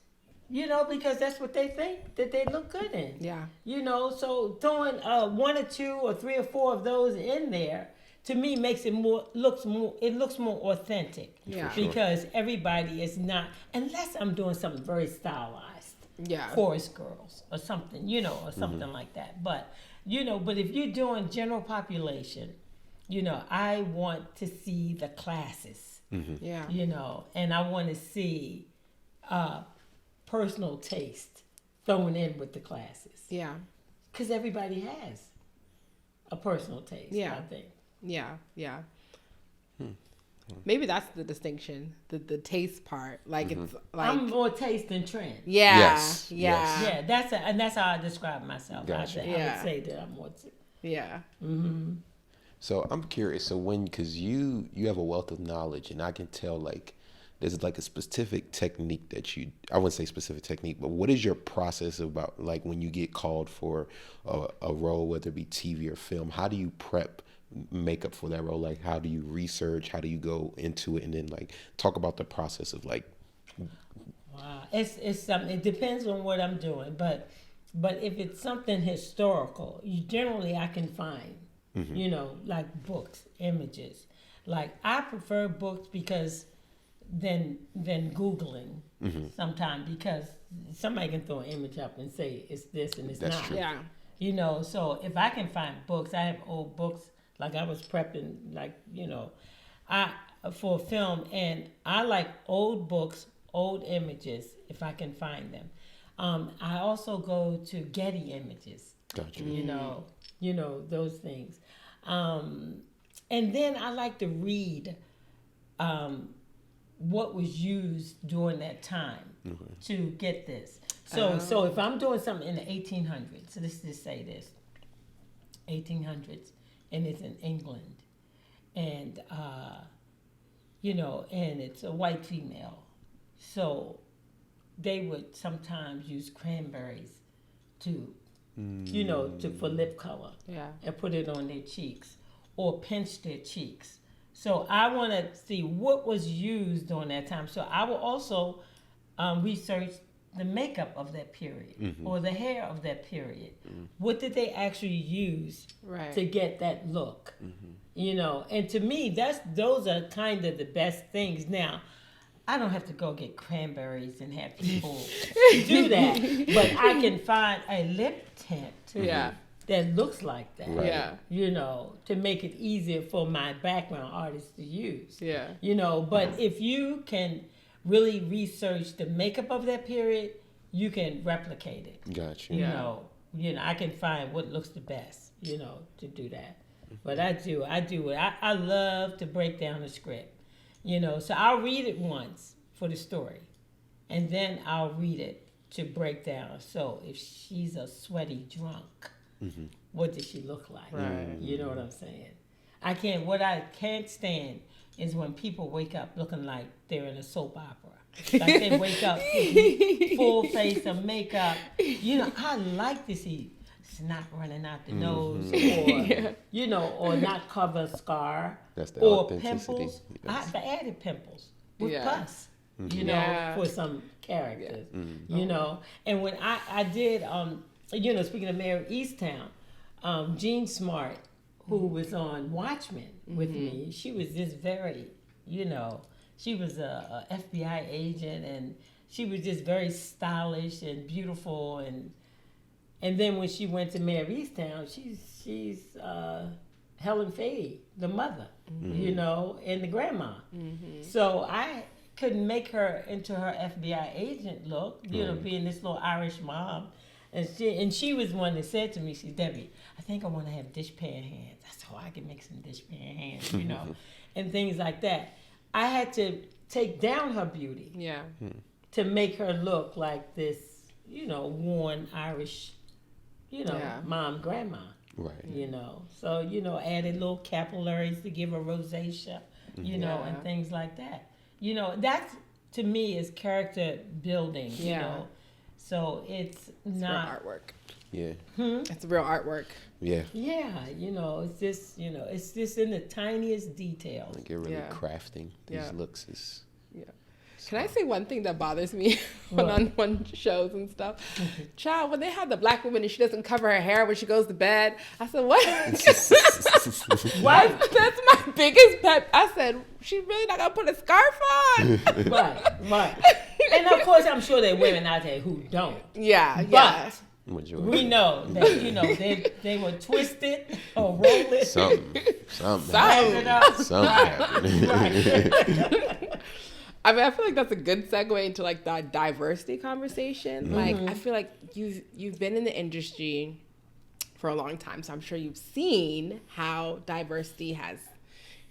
Because that's what they think that they look good in. Yeah. So throwing 1 or 2 or 3 or 4 of those in there, to me, makes it looks more authentic. Yeah. Because everybody is not, unless I'm doing something very stylized. Yeah. Chorus girls or something, or something like that. But, but if you're doing general population, I want to see the classes. Yeah. You know, and I want to see personal taste thrown in with the classes. Yeah. Because everybody has a personal taste, I think. Yeah. Yeah. Maybe that's the distinction, the taste part. Like it's like I'm more taste than trend. Yeah. Yes, Yeah. Yeah, that's how I describe myself. Gotcha. I would say that I'm more. Yeah. So I'm curious. So because you have a wealth of knowledge, and I can tell like there's like a specific technique that I wouldn't say specific technique, but what is your process about like when you get called for a role, whether it be TV or film? How do you prep makeup for that role? Like, how do you research? How do you go into it, and then like talk about the process of like? Wow, it's something. It depends on what I'm doing, but if it's something historical, I can find, you know, like books, images. Like I prefer books because than Googling sometimes, because somebody can throw an image up and say it's this and it's That's not. true. Yeah. You know, so if I can find books, I have old books. Like I was prepping, like, you know, for film, and I like old books, old images, if I can find them. I also go to Getty Images. Gotcha. You know those things, and then I like to read what was used during that time to get this. So if I'm doing something in the 1800s, so let's just say this, 1800s. And it's in England, and you know, and it's a white female, so they would sometimes use cranberries to, you know, for lip color, and put it on their cheeks or pinch their cheeks. So I want to see what was used during that time. So I will also research the makeup of that period or the hair of that period. What did they actually use to get that look? You know, and to me, those are kind of the best things. Now, I don't have to go get cranberries and have people do that, but I can find a lip tint that looks like that. Yeah. You know, to make it easier for my background artists to use. Yeah. You know, but if you can really research the makeup of that period, you can replicate it. Gotcha. You know, I can find what looks the best, you know, to do that. But I do it. I love to break down the script, you know. So I'll read it once for the story, and then I'll read it to break down. So if she's a sweaty drunk, what does she look like? Right. You know what I'm saying? What I can't stand is when people wake up looking like they're in a soap opera. Like they wake up with full face of makeup. You know, I like to see snot running out the nose, or you know, or not cover a scar, That's the or authenticity. pimples. Yes. I added pimples with pus. You know, Yeah. for some characters. You know, and when I did, you know, speaking of Mare of Easttown, Jean Smart, who was on Watchmen with me, she was just very, you know, she was a FBI agent, and she was just very stylish and beautiful, and then when she went to Mare of Easttown, she's Helen Fahey, the mother, you know, and the grandma. So I couldn't make her into her FBI agent look, you know, being this little Irish mom. And she was one that said to me, she's Debbie, I think I want to have dishpan hands. I said, I can make some dishpan hands, you know, and things like that. I had to take down her beauty to make her look like this, you know, worn Irish, you know, mom, grandma. Right. You know, so, you know, added little capillaries to give her rosacea, you know, and things like that. You know, that's, to me, is character building, you know. So it's not real artwork. Yeah. It's real artwork. Yeah. Yeah, you know, it's just, you know, it's just in the tiniest details. Like you're really crafting these looks. Is Can I say one thing that bothers me on shows and stuff? Child, when they have the black woman and she doesn't cover her hair when she goes to bed, I said, what? What? That's my biggest pet. I said, she really not gonna put a scarf on? Right. And of course, I'm sure there are women out there who don't. Yeah. But Majority. We know that, you know, they were twisted or rolling. Something Right. happened. I mean, I feel like that's a good segue into like the diversity conversation. Like, I feel like you've been in the industry for a long time, so I'm sure you've seen how diversity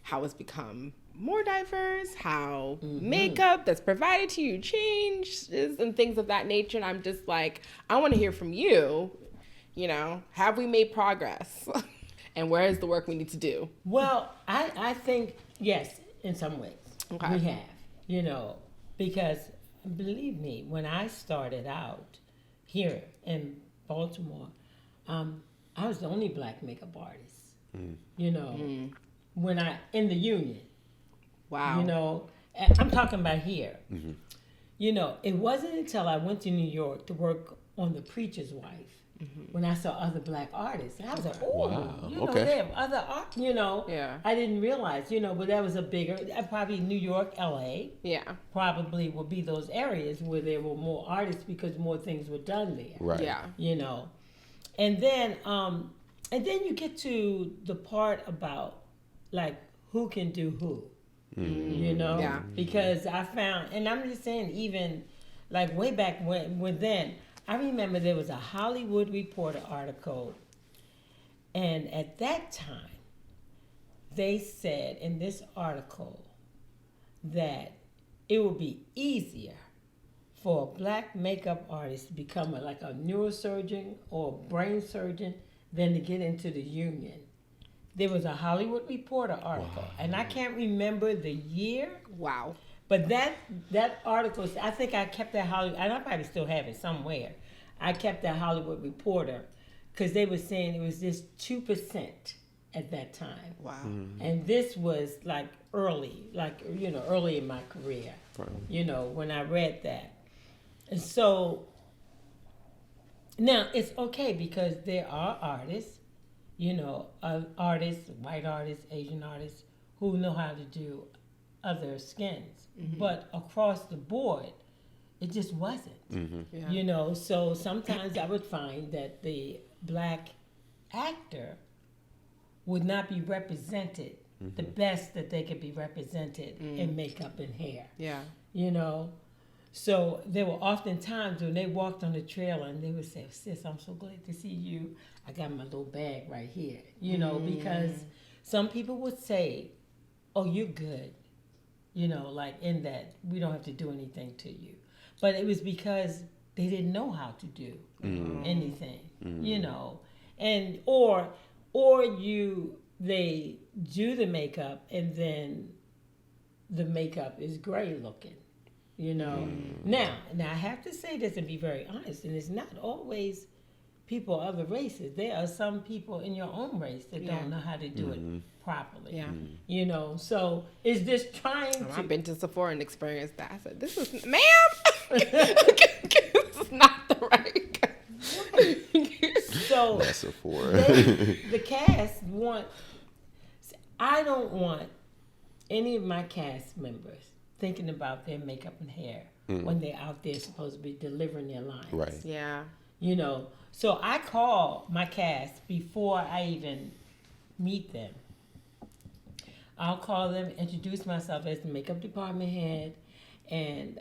how it's become more diverse, how makeup that's provided to you changes and things of that nature. And I'm just like, I want to hear from you, you know, have we made progress? And where is the work we need to do? Well, I think, yes, in some ways. Okay. We have, you know, because believe me, when I started out here in Baltimore, I was the only black makeup artist, you know, in the union. Wow. You know, I'm talking about here. You know, it wasn't until I went to New York to work on The Preacher's Wife when I saw other black artists. And I was like, oh, Wow. you know, Okay. they have other art, you know. Yeah. I didn't realize, you know, but that was a bigger, probably New York, LA, Yeah. probably would be those areas where there were more artists because more things were done there. Right. Yeah. You know. And then you get to the part about, like, who can do who. You know, Yeah. because I found, and I'm just saying, even like way back when then, I remember there was a Hollywood Reporter article, and at that time, they said in this article that it would be easier for a black makeup artist to become like a neurosurgeon or brain surgeon than to get into the union. There was a Hollywood Reporter article, and I can't remember the year, Wow. but that article, I think I kept that Hollywood, and I probably still have it somewhere. I kept that Hollywood Reporter because they were saying it was just 2% at that time. Wow. And this was like early in my career, Right. you know, when I read that. And so now it's okay because there are artists, you know, artists, white artists, Asian artists, who know how to do other skins. But across the board, it just wasn't. Yeah. You know, so sometimes I would find that the black actor would not be represented the best that they could be represented in makeup and hair. Yeah. You know? So there were often times when they walked on the trailer and they would say, sis, I'm so glad to see you. I got my little bag right here. You know, because some people would say, oh, you're good. You know, like in that we don't have to do anything to you. But it was because they didn't know how to do anything, you know. And or they do the makeup and then the makeup is gray looking. You know, now I have to say this and be very honest, and it's not always people of other races. There are some people in your own race that don't know how to do it properly. Yeah. You know, so it's just trying to. I've been to Sephora and experienced that. I said, this is, ma'am, this is not the right. So That's Sephora. the cast I don't want any of my cast members thinking about their makeup and hair when they're out there supposed to be delivering their lines. Right. Yeah. You know, so I call my cast before I even meet them. I'll call them, introduce myself as the makeup department head, and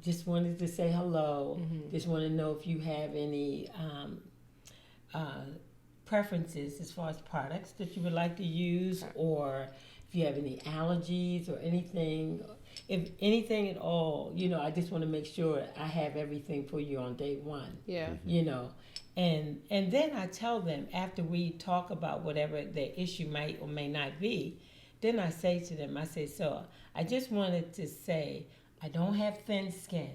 just wanted to say hello. Just want to know if you have any preferences as far as products that you would like to use, or if you have any allergies or anything. If anything at all, you know, I just want to make sure I have everything for you on day one. Yeah. You know, and then I tell them after we talk about whatever the issue might or may not be, then I say to them, I say, so I just wanted to say I don't have thin skin.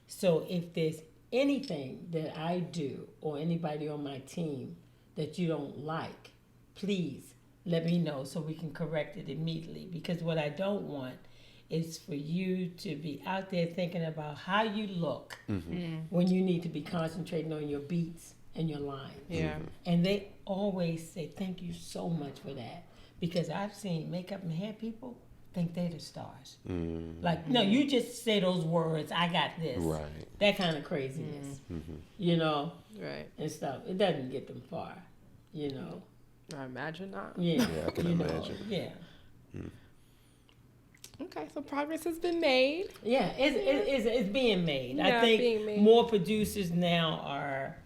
So if there's anything that I do or anybody on my team that you don't like, please let me know so we can correct it immediately. Because what I don't want is for you to be out there thinking about how you look when you need to be concentrating on your beats and your lines. Yeah. And they always say, thank you so much for that. Because I've seen makeup and hair people think they the stars. Like, no, you just say those words, I got this. Right. That kind of craziness, you know, Right. and stuff. It doesn't get them far, you know. I imagine not. Yeah, Yeah, I can you know, imagine. yeah. Okay, so progress has been made. Yeah, it's being made. Yeah, I think being made. more producers now are,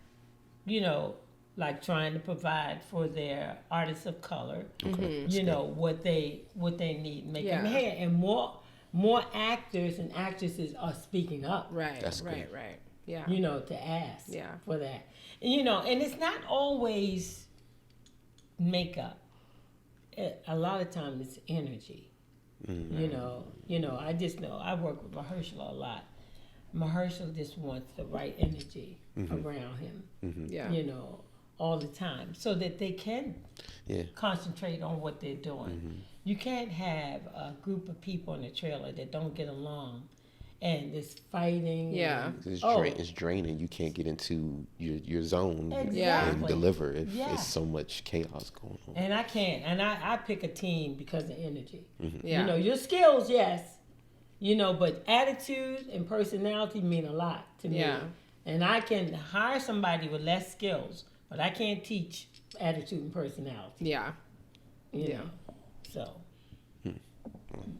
you know, like trying to provide for their artists of color, you know, what they need, make them Yeah. hair, and more actors and actresses are speaking up, Right. That's right. good. Right. Yeah. you know, to ask Yeah. for that, and, you know, and it's not always makeup. A lot of times it's energy. You know, I just know I work with Mahershala a lot. Mahershala just wants the right energy around him, Yeah. you know, all the time, so that they can Yeah. concentrate on what they're doing. You can't have a group of people in a trailer that don't get along and it's fighting. Yeah. and- It's draining. You can't get into your zone and Exactly. deliver if Yeah. it's so much chaos going on. And I can't. And I pick a team because of energy. Yeah. You know, your skills, yes. You know, but attitude and personality mean a lot to me. Yeah. And I can hire somebody with less skills, but I can't teach attitude and personality. Yeah. You Yeah. know? So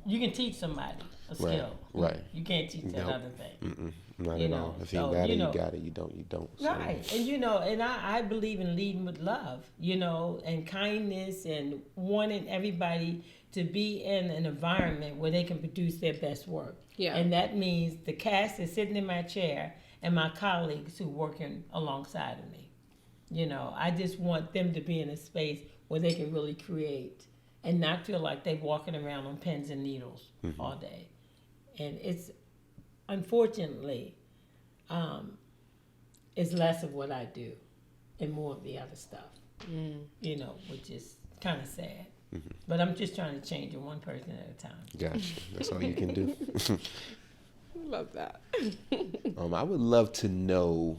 you can teach somebody a skill. right. You can't teach that Nope. other thing. Not You at know, all. If you so, got it, you know. you got it. You don't, you don't. So. Right. And you know, and I believe in leading with love, you know, and kindness and wanting everybody to be in an environment where they can produce their best work. Yeah. And that means the cast is sitting in my chair and my colleagues who working alongside of me. You know, I just want them to be in a space where they can really create and not feel like they're walking around on pins and needles all day. And it's, unfortunately, it's less of what I do and more of the other stuff, you know, which is kind of sad. But I'm just trying to change it one person at a time. Gotcha. That's all you can do. Love that. I would love to know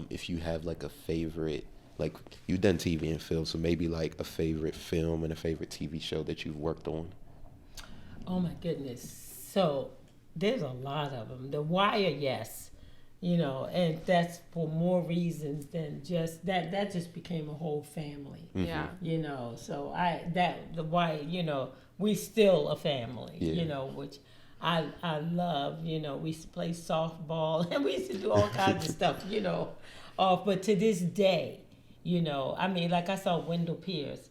if you have like a favorite, like you've done TV and film, so maybe like a favorite film and a favorite TV show that you've worked on. Oh my goodness. So there's a lot of them. The Wire, yes. You know, and that's for more reasons than just that just became a whole family. Yeah. You know, so the Wire, you know, we still a family, Yeah. you know, which I love, you know, we used to play softball and we used to do all kinds of stuff, you know. But to this day, you know, I mean, like I saw Wendell Pierce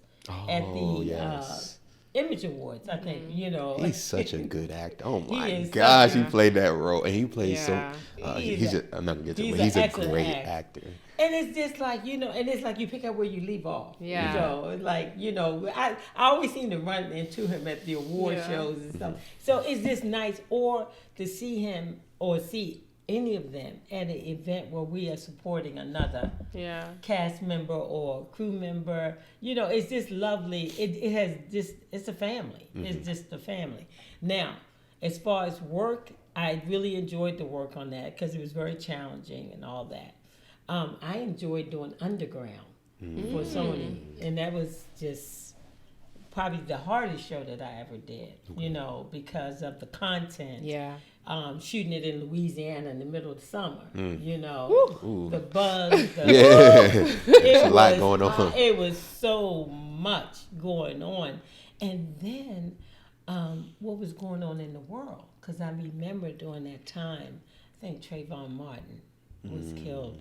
at Oh, the yes. Image Awards, I think, you know. He's such a good actor. Oh He my is gosh, such he played that role, and he plays Yeah. he's just, I'm not gonna get to it, he's but he's an a excellent great actor. actor. And it's just like, you know, and it's like you pick up where you leave off. Yeah. You know, it's like, you know, I always seem to run into him at the award Yeah. shows and stuff. So it's just nice, or to see him or see any of them at an event where we are supporting another Yeah. cast member or crew member. You know, it's just lovely. It has just, it's a family. It's just a family. Now, as far as work, I really enjoyed the work on that because it was very challenging and all that. I enjoyed doing Underground for Sony, and that was just probably the hardest show that I ever did, you know, because of the content. Yeah. Shooting it in Louisiana in the middle of the summer, you know, Ooh. the buzz, the Yeah, it a lot was, going on. It was so much going on. And then what was going on in the world? Because I remember during that time, I think Trayvon Martin was killed.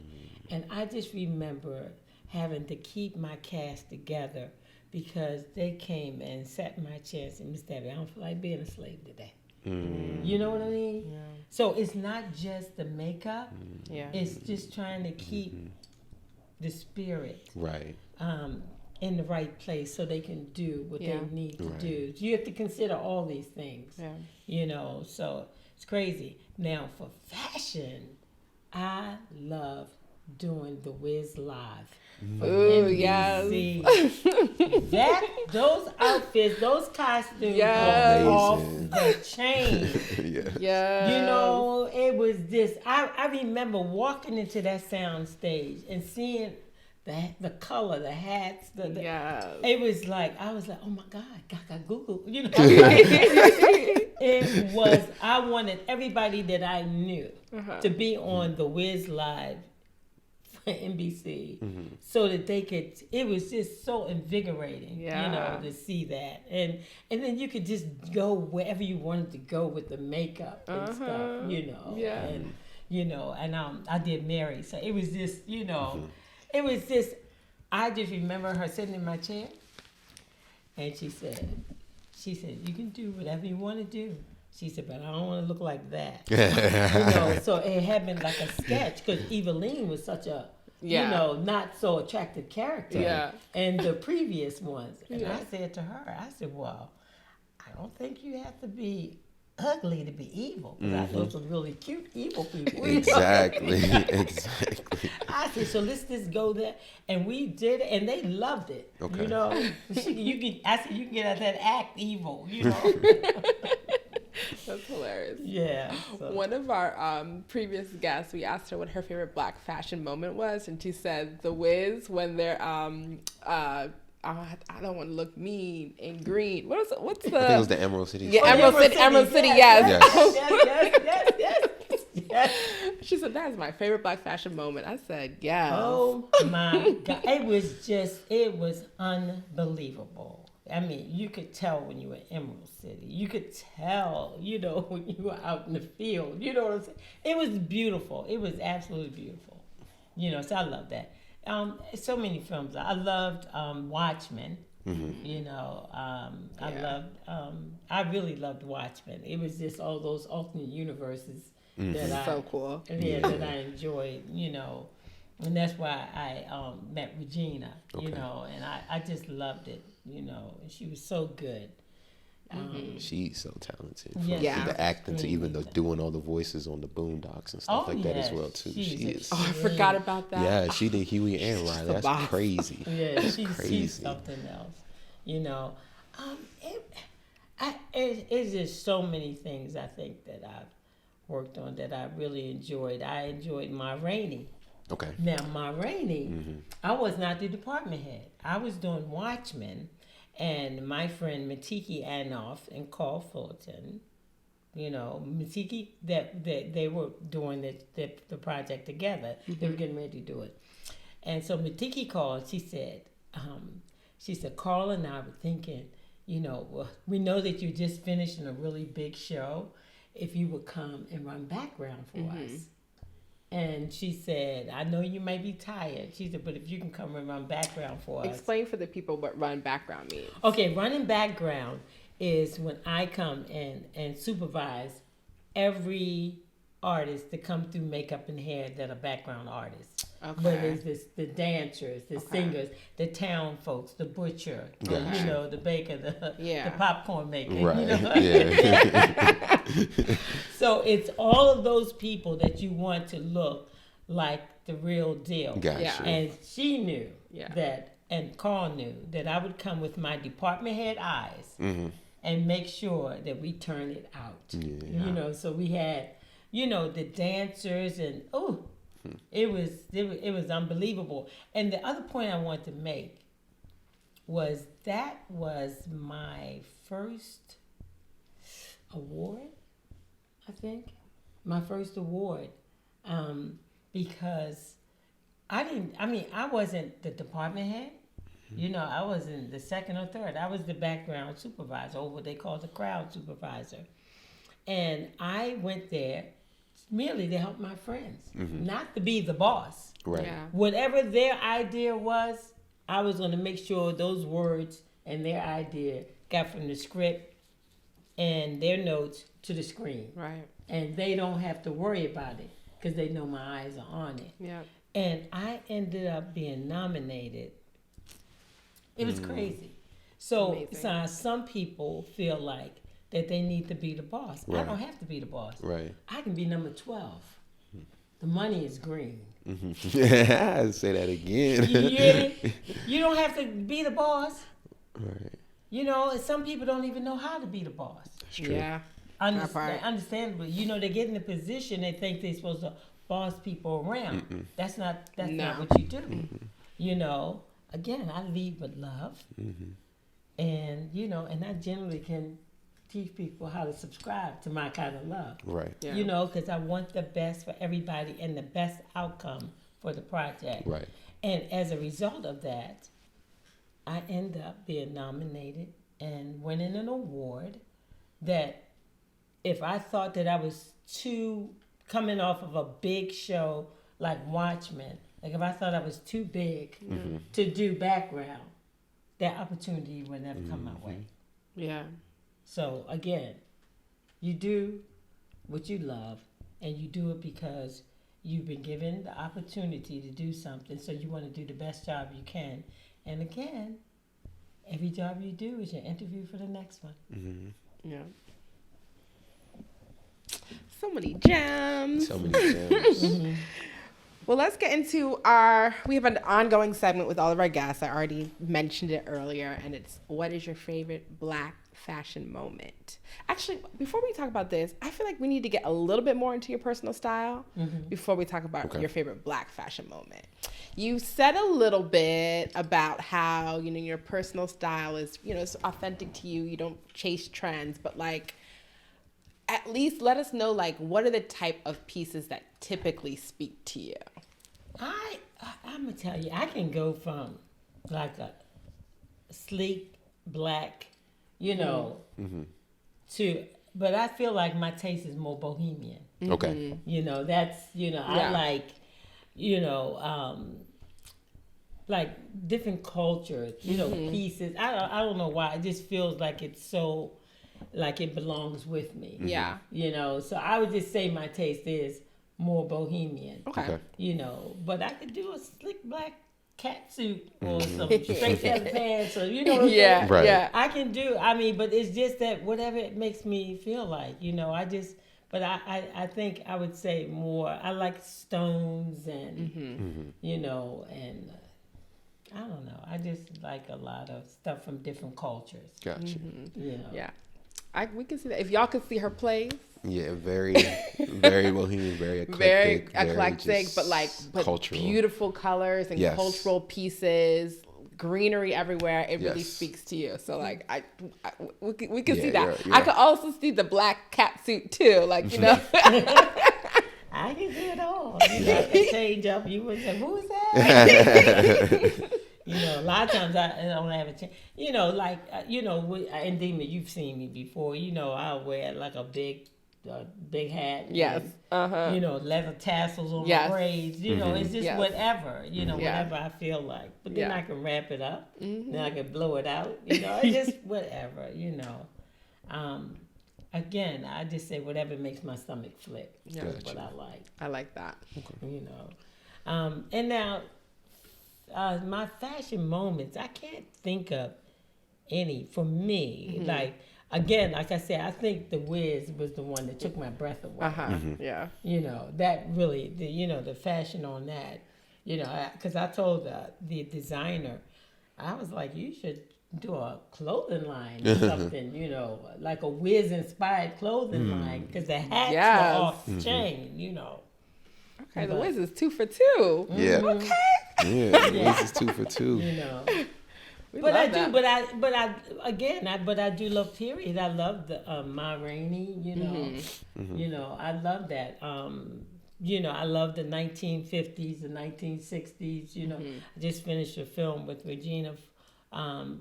And I just remember having to keep my cast together because they came and sat in my chair and said, Miss Debi, I don't feel like being a slave today. You know what I mean? Yeah. So it's not just the makeup. Yeah. It's just trying to keep the spirit Right. in the right place so they can do what Yeah. they need to Right. do. You have to consider all these things, Yeah. you know, so it's crazy. Now for fashion, I love doing the Wiz Live. for Ooh, NBC. Those outfits, those costumes Yes. are off Amazing. the chain. Yeah. Yeah. You know, it was this. I remember walking into that sound stage and seeing the color, the hats, Yes. it was like, I was like, oh my God, Gaga Google, you know. I wanted everybody that I knew to be on the Wiz Live for NBC so that they could, it was just so invigorating, you know, to see that. And then you could just go wherever you wanted to go with the makeup and stuff, you know. Yeah. And, you know, and I did Mary. So it was just, you know, it was just, I just remember her sitting in my chair and she said, you can do whatever you want to do. She said, but I don't want to look like that. You know, so it had been like a sketch because Eveline was such a, you know, not so attractive character. Yeah. And the previous ones. And I said to her, I said, well, I don't think you have to be ugly to be evil. Because I know some really cute evil people. Exactly. Exactly. I said, so let's just go there. And we did it, and they loved it. Okay. You know, I said, you can get out that act evil, you know. That's hilarious. Yeah. So. One of our previous guests, we asked her what her favorite Black fashion moment was, and she said the Wiz when they're I don't want to look mean in green. What's the? I think it was the Emerald City. Yeah, Emerald City. Yes. Yes. She said that's my favorite Black fashion moment. I said yes. Oh my God! It was unbelievable. I mean, you could tell when you were in Emerald City. You could tell, you know, when you were out in the field. You know what I'm saying? It was beautiful. It was absolutely beautiful. You know, so I love that. So many films. I loved Watchmen. You know, I really loved Watchmen. It was just all those alternate universes that so cool. that I enjoyed. You know, and that's why I met Regina. You know, and I just loved it. You know, and she was so good. She's so talented. From Yeah. the acting to even the doing all the voices on the Boondocks and stuff like that as well too. She is. Oh, I forgot about that. Yeah, she did Huey and Riley. That's crazy. Yeah, That's she's crazy. something else. You know, it's just so many things I think that I've worked on that I really enjoyed. I enjoyed Ma Rainey. Okay. Now, Ma Rainey, I was not the department head. I was doing Watchmen, and my friend Matiki Anoff and Carl Fullerton, you know, Matiki, that they were doing the project together. They were getting ready to do it. And so Matiki called, she said, Carl and I were thinking, you know, well, we know that you're just finishing a really big show. If you would come and run background for us. And she said, I know you may be tired. She said, but if you can come and run background for us. Explain for the people what run background means. Okay, running background is when I come and supervise every artists that come through makeup and hair that are background artists. Okay. Whether it's the dancers, the singers, the town folks, the butcher, you know, the baker, the popcorn maker. Right. You know? Yeah. So it's all of those people that you want to look like the real deal. Gotcha. Yeah. And she knew Yeah. that, and Carl knew that I would come with my department head eyes and make sure that we turn it out. Yeah. You know, so we had, you know, the dancers and it was unbelievable. And the other point I want to make was that was my first award, I think. My first award. Because I wasn't the department head. You know, I wasn't the second or third. I was the background supervisor, or what they call the crowd supervisor. And I went there merely to help my friends, not to be the boss. Right. Yeah. Whatever their idea was, I was going to make sure those words and their idea got from the script and their notes to the screen. Right. And they don't have to worry about it because they know my eyes are on it. Yeah. And I ended up being nominated. It was crazy. So Amazing. some people feel like that they need to be the boss. I Right. don't have to be the boss. Right. I can be number 12. The money is green. I'll say that again. You hear me? You don't have to be the boss. Right. You know, and some people don't even know how to be the boss. That's true. Yeah. That part. Understandable. You know, they get in a position they think they're supposed to boss people around. That's not what you do. You know, again, I lead with love. And, you know, and I generally can teach people how to subscribe to my kind of love. Right. Yeah. You know, because I want the best for everybody and the best outcome for the project. Right. And as a result of that, I end up being nominated and winning an award that if I thought that I was too coming off of a big show like Watchmen, like if I thought I was too big to do background, that opportunity would never come my way. Yeah. So again, you do what you love, and you do it because you've been given the opportunity to do something, so you want to do the best job you can. And again, every job you do is your interview for the next one. Yeah. So many gems. So many gems. Well, let's get into we have an ongoing segment with all of our guests. I already mentioned it earlier, and it's what is your favorite Black fashion moment? Actually, before we talk about this, I feel like we need to get a little bit more into your personal style before we talk about your favorite Black fashion moment. You said a little bit about how, you know, your personal style is, you know, it's authentic to you. You don't chase trends, but like, at least let us know, like, what are the type of pieces that typically speak to you? I'm gonna tell you, I can go from like a sleek black, you know, to, but I feel like my taste is more bohemian. Okay. You know, that's, you know, I like, you know, like different cultures, you know, pieces. I don't know why. It just feels like it's so, like it belongs with me. Yeah. You know, so I would just say my taste is more bohemian. Okay. You know, but I could do a slick black cat suit or some straight feather pants or, you know what I'm saying? Right. Yeah. I can do, I mean, but it's just that whatever it makes me feel like, you know, but I think I would say more, I like stones and, you know, and I don't know. I just like a lot of stuff from different cultures. Gotcha. You know. Yeah. We can see that. If y'all could see her plays. Yeah, very, very bohemian, very eclectic. Very very eclectic, just but cultural. beautiful colors and cultural pieces, greenery everywhere. It really speaks to you. So like, we can see that. Yeah. I could also see the black cat suit too. Like, you know. I can do it all. You know, I can change up. You would say, who is that? You know, a lot of times I don't have a chance. You know, like, you know, and Dima, you've seen me before. You know, I'll wear like a big hat. Yes. And, you know, leather tassels on my braids. You know, it's just whatever. You know, whatever I feel like. But then I can wrap it up. Then I can blow it out. You know, it's just whatever. You know. Again, I just say whatever makes my stomach flip. Yeah. That's what I like. I like that. You know. And now, my fashion moments, I can't think of any for me. Like, again, like I said, I think the Wiz was the one that took my breath away. Yeah. You know, that really, the fashion on that, you know, because I told the designer, I was like, you should do a clothing line or something, you know, like a Wiz inspired clothing line, because the hats were off the chain, you know. Okay, the Wiz is 2 for 2. Yeah. Okay. Yeah, this is 2 for 2. You know. But I do love period. I love the Ma Rainey, you know. You know, I love that. You know, I love the 1950s, the 1960s, you know. I just finished a film with Regina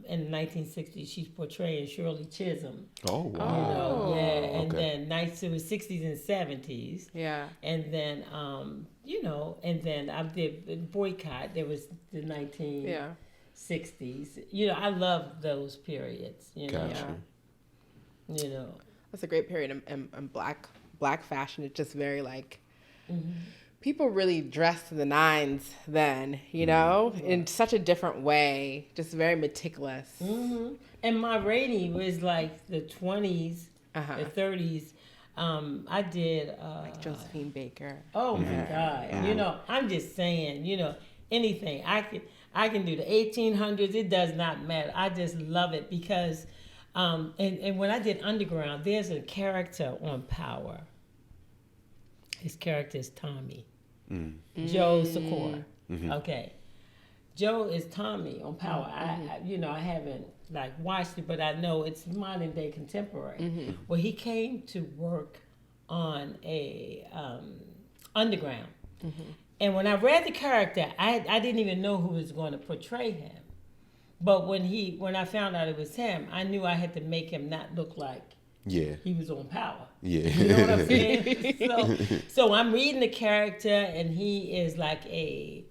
in the 1960s. She's portraying Shirley Chisholm. Oh, wow. You know, yeah. And then it was 60s and 70s. Yeah. And then, you know, and then I did Boycott. There was the 1960s. You know, I love those periods. You know. Gotcha. You know. That's a great period in black fashion. It's just very like people really dressed to the nines then, you know, in such a different way, just very meticulous. And Ma Rainey was like the 20s, the 30s. I did like Josephine Baker. Oh my God! Yeah. You know, I'm just saying. You know, anything I can do the 1800s. It does not matter. I just love it because, and when I did Underground, there's a character on Power. His character is Tommy. Joe Secor. Okay. Joe is Tommy on Power. I haven't like watched it, but I know it's modern day contemporary. Well, he came to work on a Underground, and when I read the character, I didn't even know who was going to portray him. But when I found out it was him, I knew I had to make him not look like he was on Power. Yeah. You know what I'm saying? So I'm reading the character, and he is like a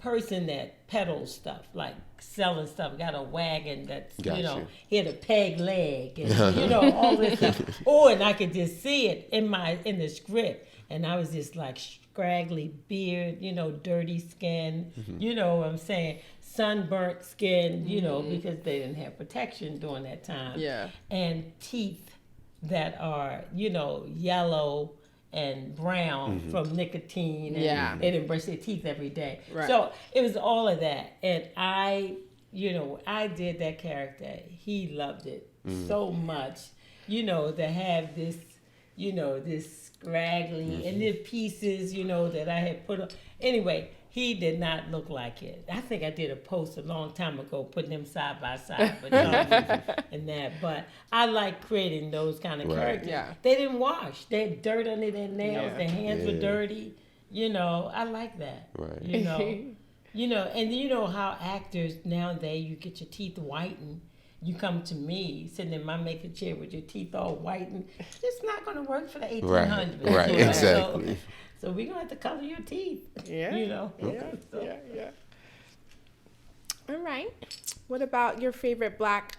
person that peddles stuff, like selling stuff, got a wagon that's, Gotcha. he had a peg leg, and, all this stuff. Oh, and I could just see it in the script. And I was just like scraggly beard, dirty skin, you know what I'm saying? Sunburnt skin, because they didn't have protection during that time. Yeah. And teeth that are, yellow and brown from nicotine. And they didn't brush their teeth every day. Right. So it was all of that. And I did that character. He loved it so much, to have this, this scraggly and the pieces, that I had put on. Anyway, he did not look like it. I think I did a post a long time ago putting them side by side, but and that. But I like creating those kind of characters. Yeah. They didn't wash. They had dirt under their nails. Their hands were dirty. I like that. Right. And you know how actors nowadays, you get your teeth whitened. You come to me sitting in my makeup chair with your teeth all whitened. It's not going to work for the 1800s. Right. Exactly. So we're going to have to color your teeth. Yeah. Okay. Yeah. All right. What about your favorite Black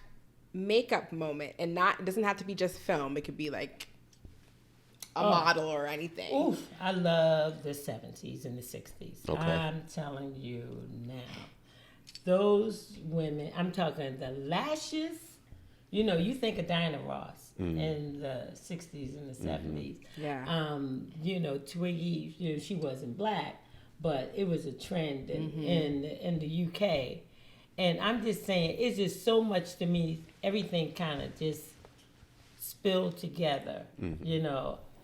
makeup moment? And it doesn't have to be just film. It could be like a model or anything. Oof. I love the 70s and the 60s. Okay. I'm telling you now. Those women, I'm talking the lashes. You think of Diana Ross in the 60s and the 70s. Yeah. Twiggy, she wasn't Black, but it was a trend in the UK. And I'm just saying, it's just so much to me, everything kind of just spilled together.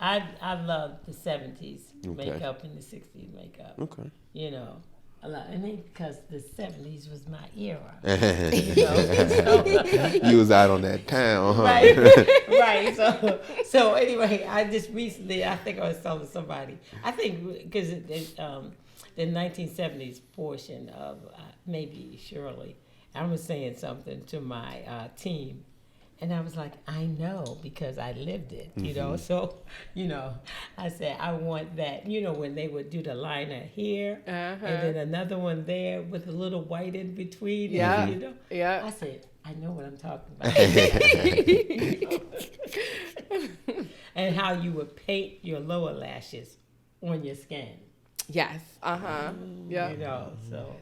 I love the 70s makeup and the 60s makeup. Okay. A lot. And then because the 70s was my era. You was out on that town, huh? Right. So anyway, I just recently, I think I was telling somebody, I think because the 1970s portion of maybe Shirley, I was saying something to my team. And I was like, I know, because I lived it, So, I said, I want that, when they would do the liner here, and then another one there with a little white in between. Yeah. I said, I know what I'm talking about. And how you would paint your lower lashes on your skin. Yes. Yeah. So.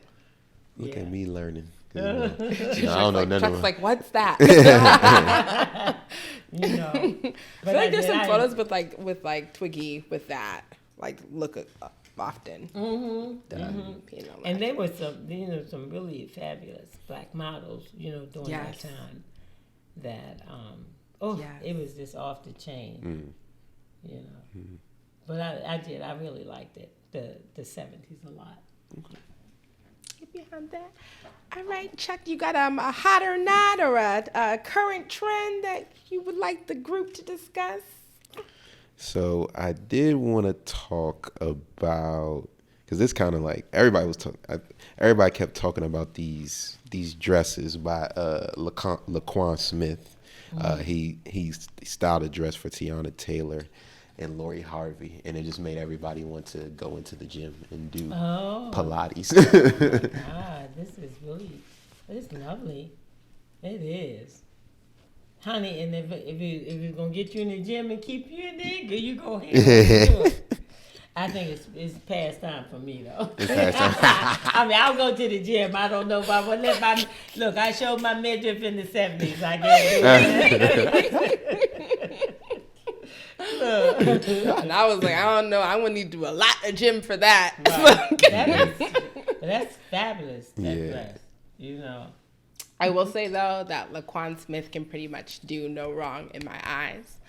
Look at me learning. I don't know none of Chuck's them. like, what's that? But I feel like there's some photos with Twiggy with that. Like, look often. And there were some really fabulous Black models, during that time. That it was just off the chain. But I really liked it, the 70s a lot. Behind that. All right, Chuck, you got a hot or not, or a current trend that you would like the group to discuss? So I did want to talk about, because it's kind of like everybody kept talking about these dresses by Laquan Smith. He styled a dress for Tiana Taylor and Lori Harvey, and it just made everybody want to go into the gym and do Pilates. It's lovely. It is. Honey, and if it's going to get you in the gym and keep you in there, good, you go ahead and do it. I think it's past time for me, though. It's past time. I mean, I'll go to the gym. I don't know if I would let look, I showed my midriff in the 70s. I can't do it. And I was like, I don't know. I would need to do a lot of gym for that. Right. That's fabulous. That dress, I will say, though, that Laquan Smith can pretty much do no wrong in my eyes.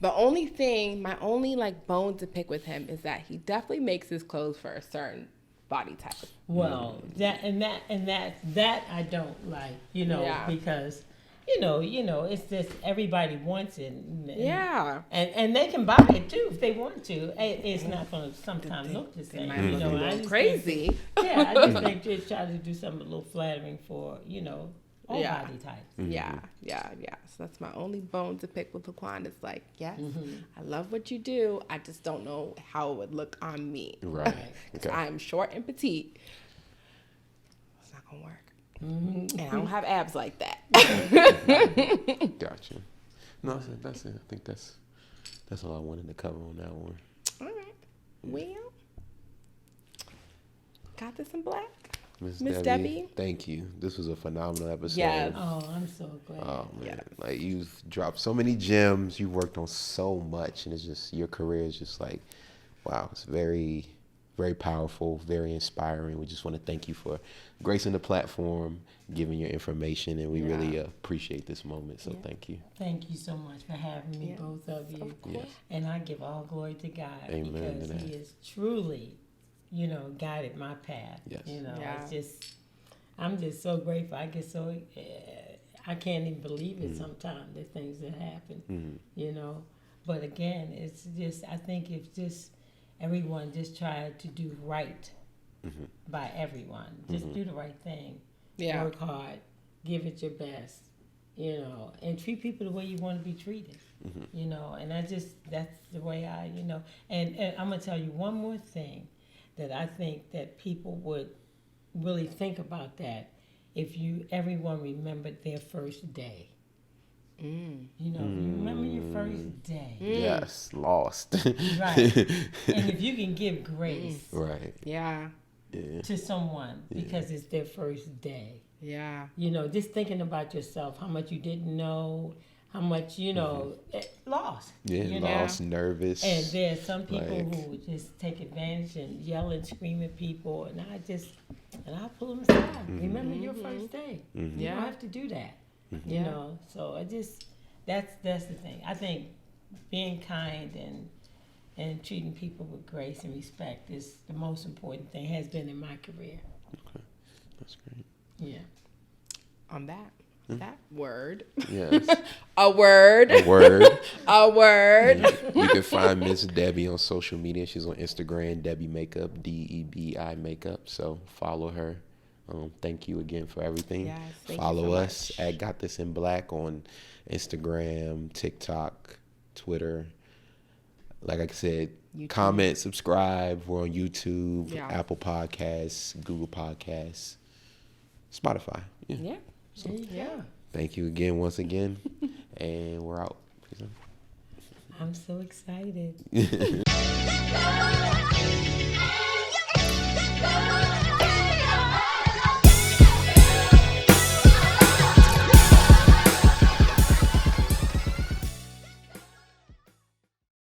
The only thing, my only bone to pick with him is that he definitely makes his clothes for a certain body type. Well, that I don't like, because it's just everybody wants it. And they can buy it too if they want to. It's not going to sometimes look the same. I just crazy. I just think just try to do something a little flattering for, all body types. Yeah. So that's my only bone to pick with Laquan. It's like, yes, I love what you do. I just don't know how it would look on me. Right. Because I am short and petite. It's not going to work. And I don't have abs like that. Gotcha. No, that's it. I think that's all I wanted to cover on that one. All right. Well, got this in black. Miss Debi, Debi, thank you. This was a phenomenal episode. Yes. Oh, I'm so glad. Oh man, like you've dropped so many gems. You worked on so much, and it's just your career is just like, wow. It's very, very powerful, very inspiring. We just want to thank you for gracing the platform, giving your information, and we really appreciate this moment. So thank you. Thank you so much for having me, both of you. Of course. And I give all glory to God. Amen. Because He is truly, guided my path. Yes. It's just, I'm just so grateful. I get so, I can't even believe it sometimes, the things that happen, But again, it's just, I think if just everyone just tried to do right by everyone, just do the right thing. Yeah. Work hard, give it your best, and treat people the way you want to be treated, and that's the way and I'm going to tell you one more thing that I think that people would really think about that if everyone remembered their first day. If you remember your first day. Yes, lost. Right. And if you can give grace Right. Yeah. to someone because it's their first day. Yeah. Just thinking about yourself, how much you didn't know, how much, lost. Yeah, lost, nervous. And there's some people who would just take advantage and yell and scream at people, and I pull them aside. Remember your first day. You don't have to do that. So that's the thing. I think being kind and treating people with grace and respect is the most important thing, has been in my career. Okay, that's great. Yeah. On that word. Yes. A word. A word. A word. You can find Miss Debi on social media. She's on Instagram, Debi Makeup, DEBI Makeup. So follow her. Thank you again for everything. Yes, thank follow you so us much. at Got This in Black on Instagram, TikTok, Twitter. Like I said, YouTube. comment, subscribe. We're on YouTube, Yeah. Apple Podcasts, Google Podcasts, Spotify. Yeah. So, Yeah. thank you again, once again, and we're out. I'm so excited.